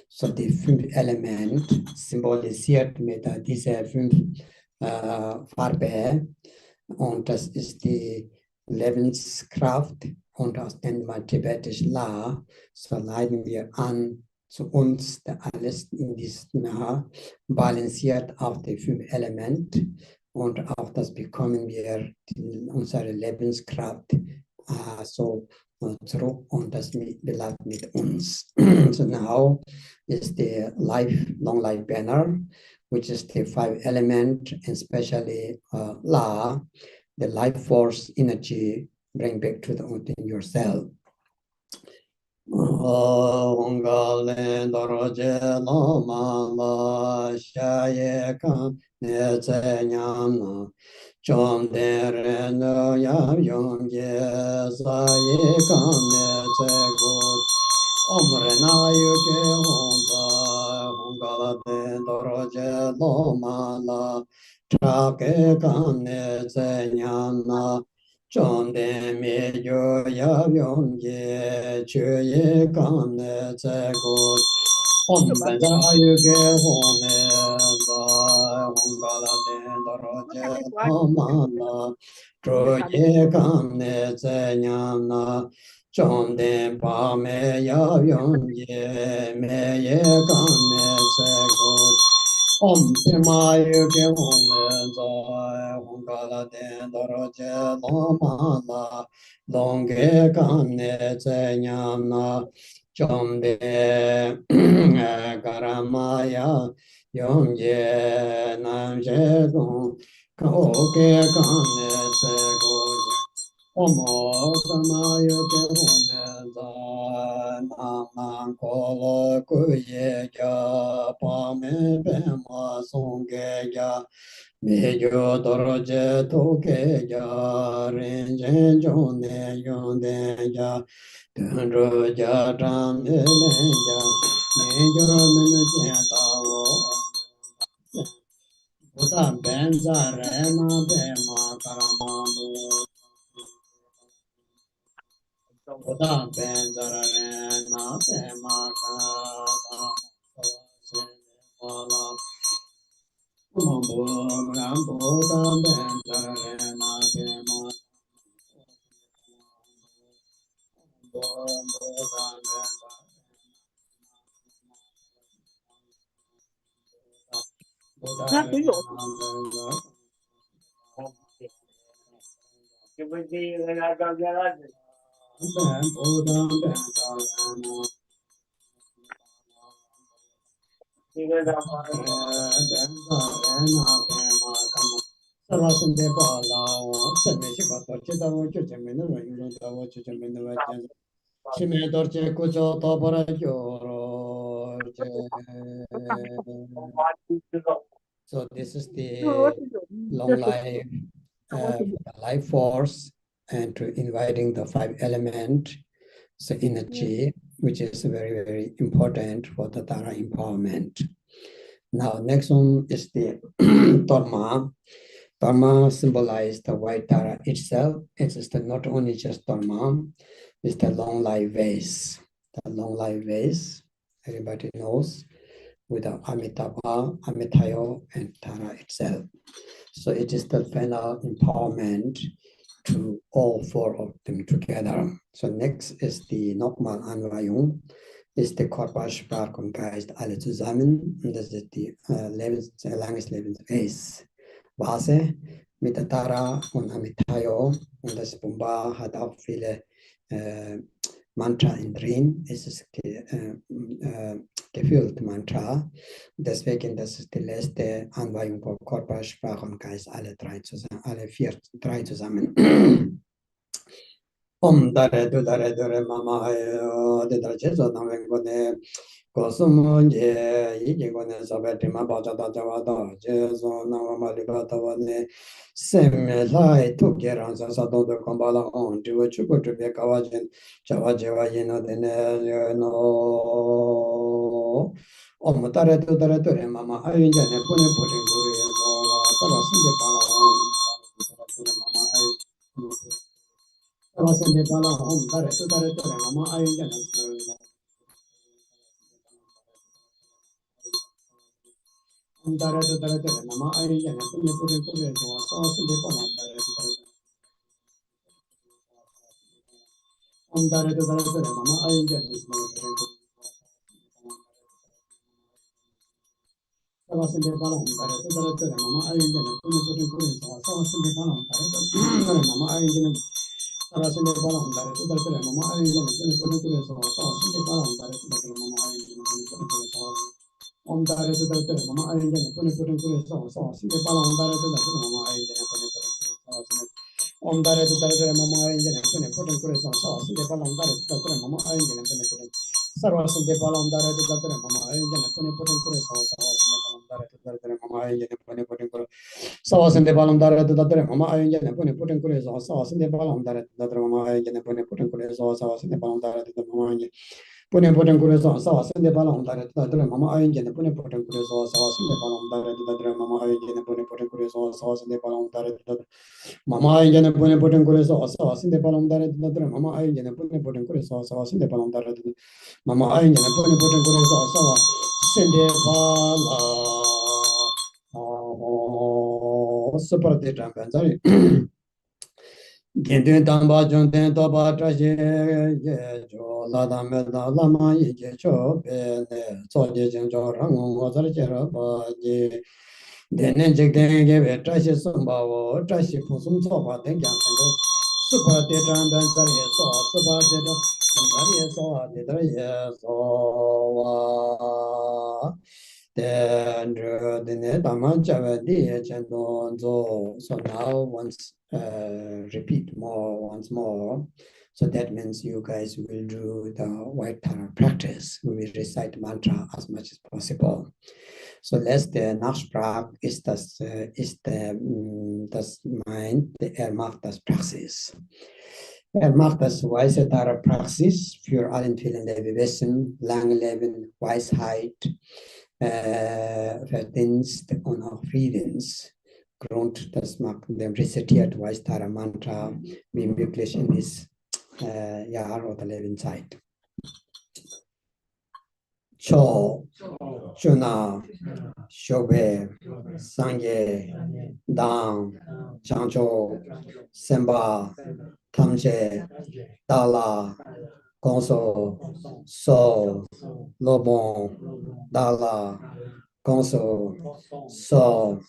So die 5 Elemente symbolisiert mit dieser 5 Farbe. Und das ist die Lebenskraft. Und aus dem tibetisch La, so leiten wir an zu uns, der alles in diesem balanciert auf die 5 Elemente. Und auch das bekommen wir unsere Lebenskraft so zurück und das bleibt mit uns. So now is the long life banner, which is the 5 element, and especially La, the life force energy, bring back to within yourself. Ongalen doroje loma la shaye kan ne zenyam chom dere no ya yom ye sa ye kan ne zego omre na yu ke honda hongala de doroje loma la cha ke kan ne zenyam na Chonde me yo ya yong ye chue ye kan ne tse go om ben za ayu ge hong ne za hong ga la de do ro je ma la tro ye kan ne tse nyam na chonde pa me ya yong ye me ye kan ne tse go Om Pima Yuki Home Zai Hong Kala Den Doro Je Loma La Longe Kane Tse Nyam Na Chom De Karamaya Yom Ye Nam Je Gong Ka Oke Kane Tse Go Omo Kama Yuki Home Zai Haman Kolo Kuyeja Pame Bema Songeja Mejo Doroje Tokeja Renjen Jone Yondeja Dundroja Dram Elenja Mejo Menjetawo Buddha Benza Rema Bema Karamando Buddha Benza Rema Bema Karamando So this is the long life, life force, and to inviting the 5 element, so energy, which is very, very important for the Tara empowerment. Now, next one is the Dharma. Dharma symbolizes the white Tara itself. It is not only just Dharma, it's the long life ways. The long life ways, everybody knows, with the Amitabha, Amitayo, and Tara itself. So it is the final empowerment to all 4 of them together. So next is the Nochmal Anwayung, ist die Körpersprache und Geist alle zusammen. Und das ist die langes Lebensweise. Vase mit der Tara und Amitayo. Und das Bumba hat auch viele Mantra in drin. Es ist gefüllt Mantra. Deswegen, das ist die letzte Anweihung von Körper, Sprache und Geist, alle 3 zusammen. Dare dure mama de dare jeso na vengone kosumonje yige gone sabeti ma baja da jawa da jeso na mama libata wane semme lai tugeran sa sa do kombala on tu chuko tu be kawajin jawa jewa yeno de ne no dare dure mama ayun jane pune pune guru ye no tara sinde pala on dare mama ayun Sende pala home dare mama ayun jana dare mama ayun jana punya pure so sende pala dare mama ayun jana sende pala dare mama ayun jana punya pure so sende pala dare mama ayun jana Sarasinde Balam Dare to the Mama Island and the Purpose of Sinde Balam Dare to the Mama Island and the Purpose of On Dare to the Mama Island and the Purpose of Sinde Balam Dare to the Mama Island and the Purpose On Dare to the Mama Island and the Purpose of Sinde Balam Dare to the Mama Island and the Purpose Sarasinde Balam Dare to the Mama Island and the Purpose of Sinde Balam Dare to the Mama Island and the Purpose Sawasinde balam dare to dare mama ayun jane pune puten kure so sawasinde balam dare to dare mama ayun jane pune puten kure so sawasinde balam dare to mama ayun pune puten kure so sawasinde balam dare to dare mama ayun jane pune puten kure so sawasinde balam dare to dare mama ayun jane pune puten kure so sawasinde balam dare to dare mama ayun jane pune puten kure so sawasinde balam dare to dare mama ayun jane pune puten kure so sawasinde balam dare to mama ayun jane pune puten kure so sawasinde balam super de sorry Gendun tamba jonten toba traje jo la da me da la ma ye je cho be ne so je jeng jo rang ngo zar je ra ba je de ne je de ge be traje sum ba wo traje pu sum so ba den jang de super de tran ban zar ye so super de do zar ye so de dar ye so wa then the Dhamma Javadi Chandon. So now once repeat once more. So that means you guys will do the White Tara practice. We will recite mantra as much as possible. So letzte Nachsprach das meint, er macht das Praxis. Er macht das Weise Tara Praxis für allen vielen Lebewesen, lange Leben, Weisheit, Verdienst und auch Friedensgrund. Das macht dem rezitiert Weise Tara Mantra wie möglich in dieses Jahr oder Lebenszeit. Cho, Chuna, Shobe, Sangye, Dang, Changcho, Semba, Tamche, Dala, Gonso, So, Lobon, Dala, Gonso, So,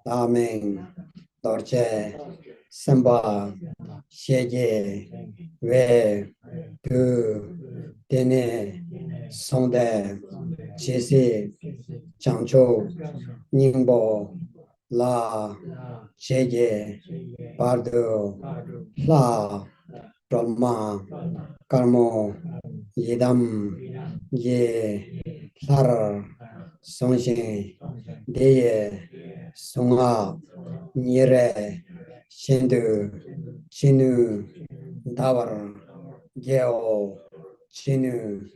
Daming, Dorje, Semba, Shege, We, Du, Dene, Sonde, Jesse, Chancho, Ningbo, La, Shege, Bardo, La, Roma, Karmo, Yedam, Ye, Lar, Songxin, Deye, Songa, Nire, Shindu, Chinu, Davar, Geo, Chinu,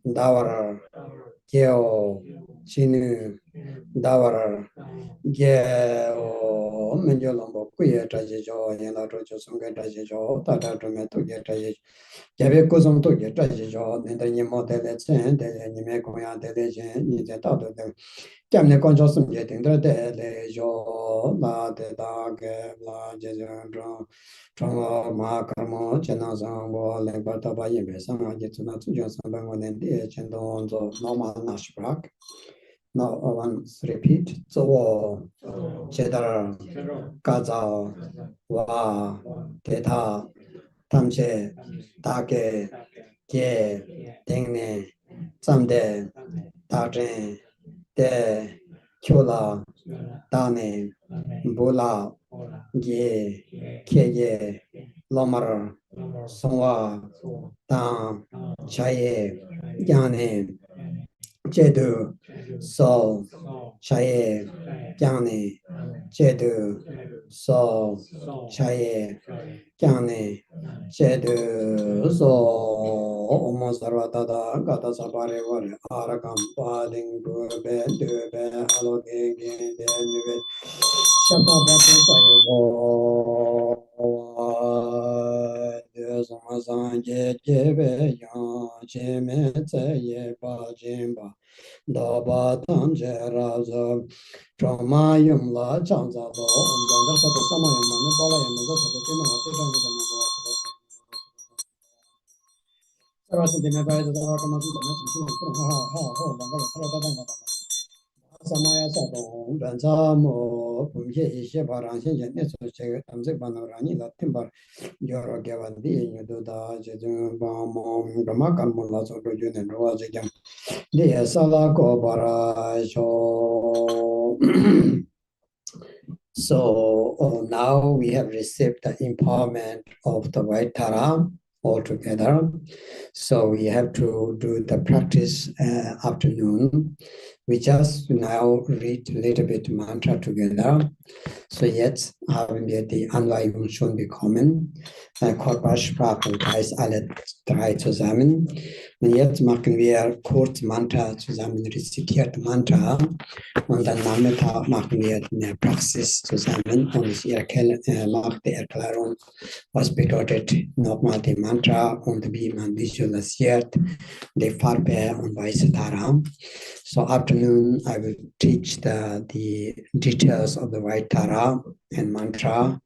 Davar, Geo, Chinu, Davar, Geo, Menjolombo, Kuya Trajijo, Yela Rojo Sunga Trajijo, Tata Tomato Trajijo, Jabe Kuzum to get Trajijo, and then you model it, and then you make Koya Delegation, you get out of them. Jamne Conjosum getting the Delejo, La de Dog, La Jejo, Tomo, Macarmo, Chenazambo, Leberta Bayebe, some get to not to just Bangon and the Chendonzo, normal Nashbrak. Now once repeat. So Cheddar, Gaza, Wa, Teta, Tamche, Take, Ge, Dengne, Samde, Dajen, De, Kyola, Dane, Bula, Ge, Keye, Lomar, Sonwa, Dan, Chaye, Yane, Jedu, So, Chaye, Gyane, Jedu, So, Chaye, Gyane, Jedu, So, Omo Sarvatada, Gata Sapare, Arakam, Pading, Dube, Dube, Aloge, Nube, Shatabatu Sayo, Samazanje, Jebe, Yan, Jeme, Tsaye, Bajimba. Daba tamje razo trauma yumla chanza do ganda sato samayam mane bala yamaza sato tina wate tani jama do sarvasa dina baya da dava kama tu dana chimchi na kuru ha banga la thara da danga samaya sato banza mo pumye ishe barang shen jen ne so che tamse bana rani la timbar yoro gewa di nyu da je jung ba mo gama karmo la so do june ro je jam de sala ko bara sho. So now we have received the empowerment of the White Tara altogether. So we have to do the practice afternoon. We just now read a little bit mantra together. So jetzt haben wir die Anleitung schon bekommen. Körpersprache und Geist alle drei zusammen. Und jetzt machen wir kurz Mantra zusammen, rezitiert Mantra. Und dann Nachmittag machen wir eine Praxis zusammen. Und ich mache die Erklärung, was bedeutet nochmal die Mantra und wie man visualisiert die Farbe und Weise Tara. So afternoon, I will teach the details of the White Tara and mantra,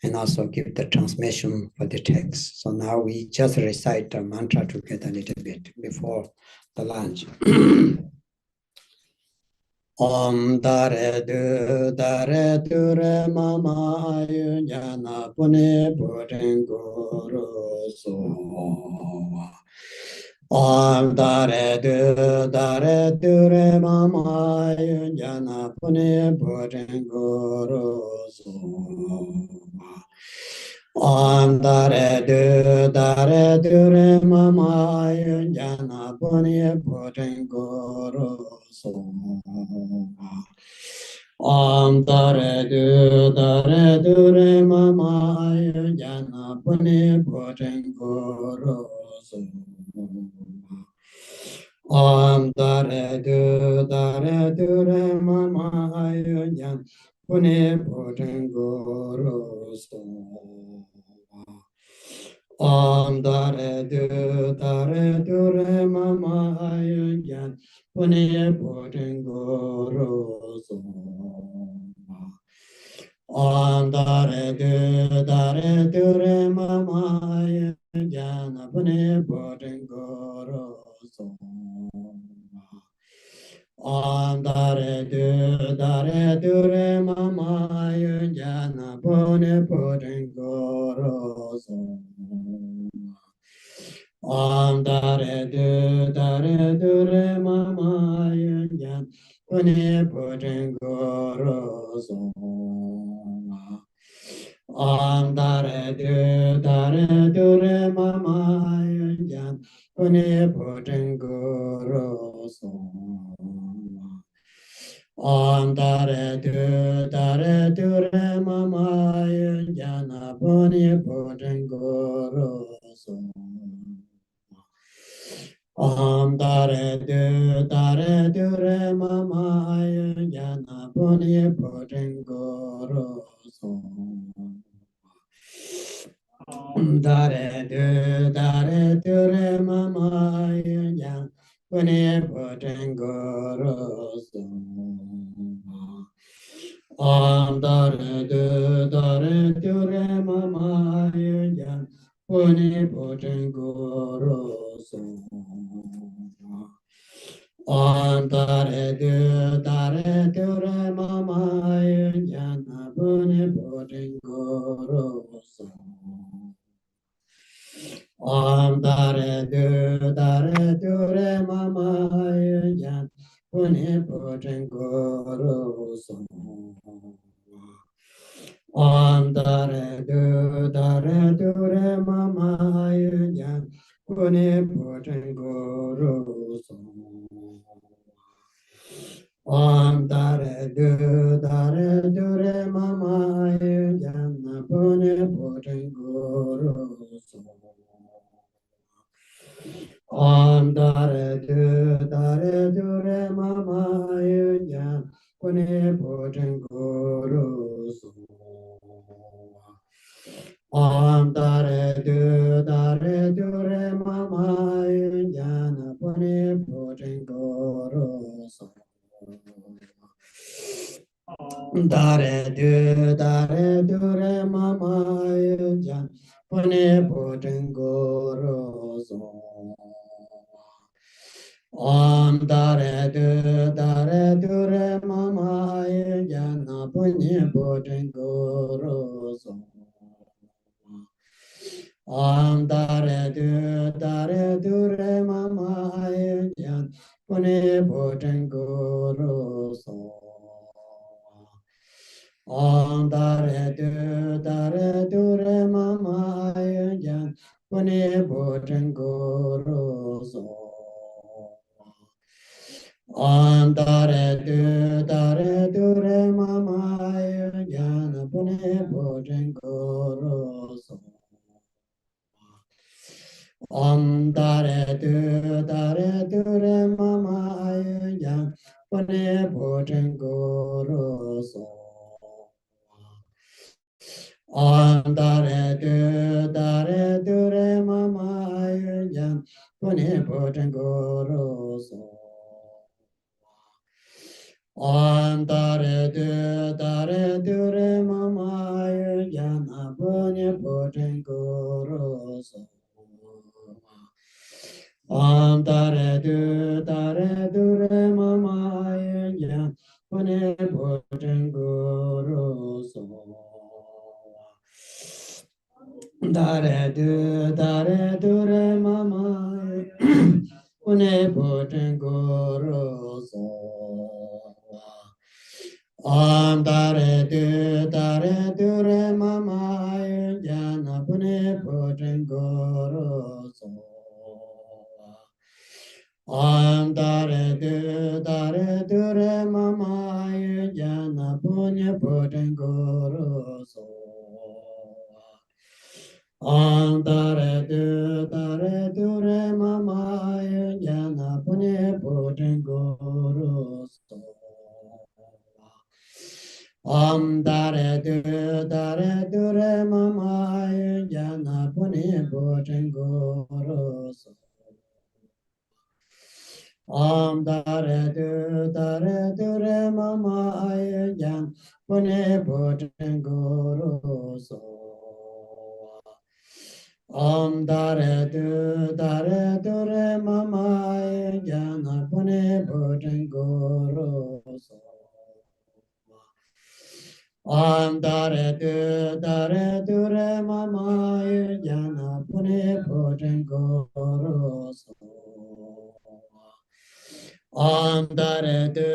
and also give the transmission for the text. So now we just recite the mantra together a little bit before the lunch. Om dare du re mama ayu jana pune puren guru so. Om dare du re mama ayu jana pune puren guru so. Om dare du re mama yun jana puni putin guru so. Om dare du re mama yun jana puni putin guru so. Om dare du re mama yun jana puni putin guru so. Om dare du re mama yun jan puni putin guru so. Om dare du re mama yun jan puni putin guru so. Om dare du re mama yun jan puni putin guru so. Om dare du re mama yun jan puni putin guru so. Om dare du re mama yun jan puni putin guru so. Om dare du re mama yun jan puni putin guru so. Om dare du re mama yun jan puni putin guru so. Om dare du re mama yun jan puni putin guru so. Om dare du re mama yun jan puni putin guru so. Om dare du re mama yun jan puni putin guru so. Om dare du re mama yun jan puni putin guru so. Om dare du re mama yun jan puni putin guru so. Om dare du re mama yun jan puni putin guru so. Om dare du re mama yun jan puni putin guru so. Om dare du re mama yun jan puni putin guru so. Dare du re mama yun jan puni putin guru so. Om dare du re mama yun jan puni putin guru so. Om dare du re mama yun jan puni putin guru so. Om dare du re mama yun jan puni putin guru so. Om dare du re mama yun jan puni putin guru so. Om dare du re mama yun jan puni putin guru so. Om dare du re mama yun jan puni putin guru so. Om dare du re mama yun jan puni putin guru so. Om dare du re mama yun jan puni putin guru so. Dare du re mama puni putin guru so. Om dare du re mama yun jan Om dare du re mama yu jana punya putin guru so. Om dare du re mama yu jana punya putin guru so. Om dare du re mama yu jana punya putin guru so. Om dare du re mama ay jan pune putin guru so. Om dare du re mama ay jan pune putin guru so. Om dare du re mama ay jan pune putin guru so. Om dare du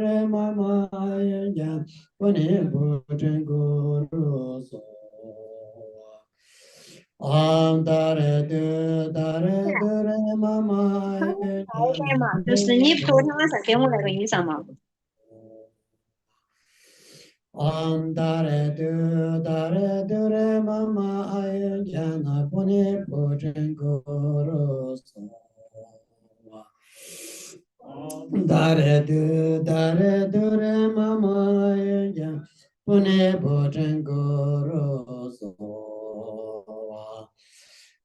re mama ya pune putin guru so. Om dare du re mama ya 对嘛，就是你头天晚上给我那个衣裳嘛。Om dare du re mama ya pune putin guru so. Dare du re mama ya pune putin guru so.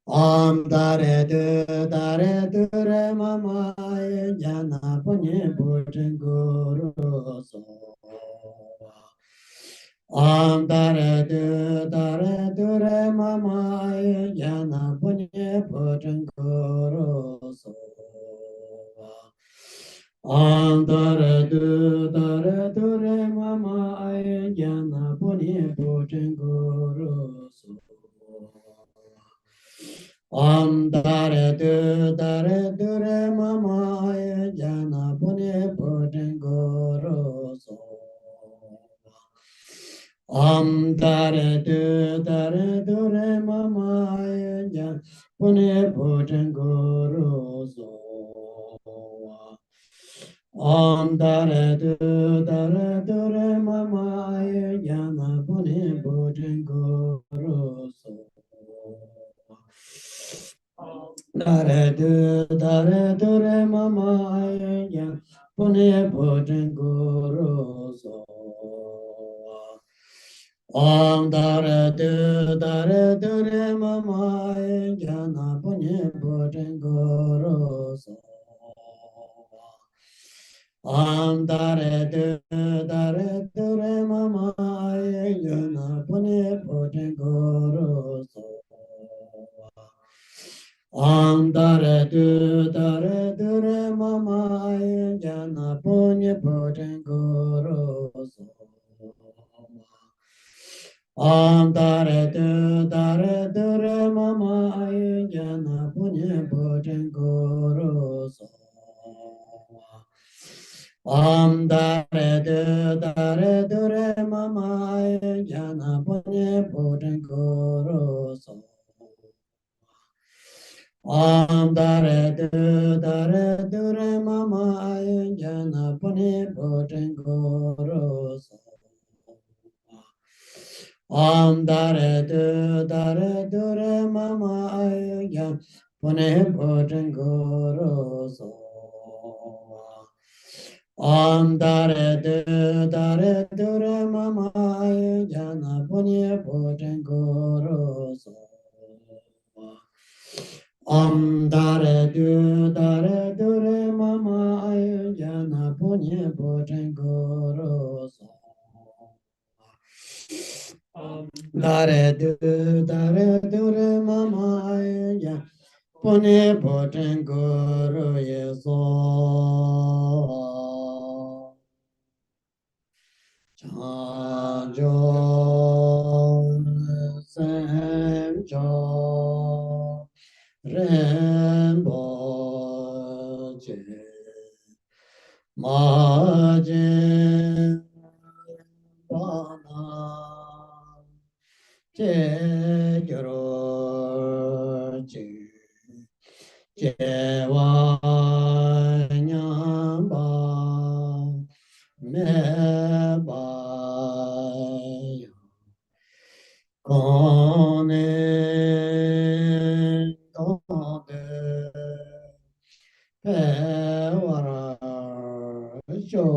Om dare du re mama ya pune putin guru so. Om dare du re mama ya pune putin guru so. Om dare du re mama ya pune putin guru so. Om dare du re mama ya pune putin guru so. Om dare du re mama ya pune putin guru so. Om dare du re mama ya pune putin guru so. Dare du re mama ya pune putin guru so. Om dare du re mama ya pune putin guru so. Om dare du re mama ya pune putin guru so. Om dare du re mama ya pune putin guru so. Om dare du re mama ya pune putin guru so. Om dare du re mama ya pune putin guru so. Om dare du re mama ya pune putin guru so. Om dare du re mama ya pune putin guru so. Om dare du re mama ya pune putin guru so. Om dare du re mama ya pune putin guru so. Dare du re mama ya pune putin guru yeso. Chanjo senjo rembo je ma je bana je gyoro Jewa nyamba meba kone tode pewara jo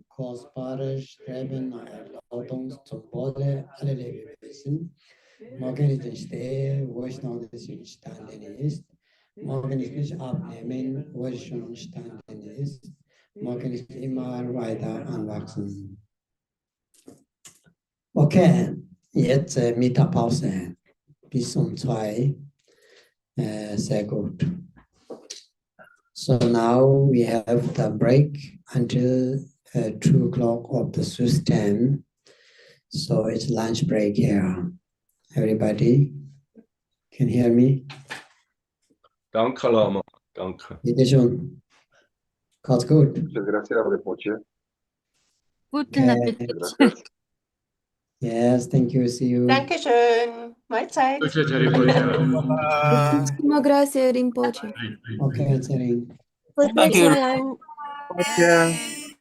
kostbare Streben Erlaubung zum Wohle aller Lebewesen. Morgen ist nicht der, wo ich noch nicht entstanden ist. Morgen ist nicht abnehmen, wo ich schon entstanden ist. Morgen ist immer weiter anwachsen. Okay, jetzt Mittagpause bis um 2. Sehr gut. So now we have the break until 2 o'clock of the system. So it's lunch break here. Everybody can hear me? Danke, Lama. Danke. Bitte schon. Ganz gut. Muchas gracias, Rinpoche. Guten Okay. Appetit. Gracias. Yes, thank you. See you. Dankeschön. Mahlzeit. Muchísimas gracias, Rinpoche. Okay, Tsering. Thank you.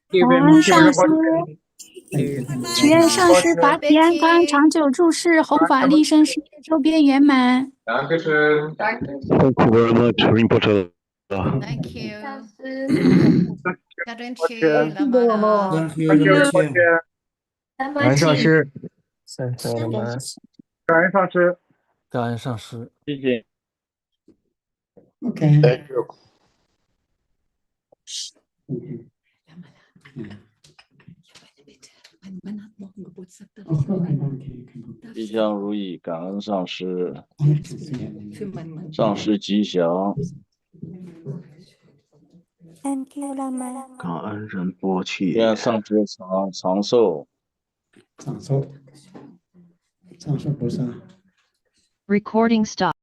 感恩上师， Thank you. 祈愿上师法体安康，长久住世，弘法利生，事业周边圆满。 Dankeschön. Danke. Thank you very much, Rinpoche. Thank you. 上师， 感恩去了吗了？ Thank you, Rinpoche. 三感恩上七。师，感恩上师，谢谢。 Okay. Thank you. Man hat morgen Geburtstag. 吉祥如意，感恩上师， Für meinen Mann. 上师吉祥， Thank you, Lama. 感恩仁波切，愿上师长寿。长寿。长寿菩萨。 Recording stop.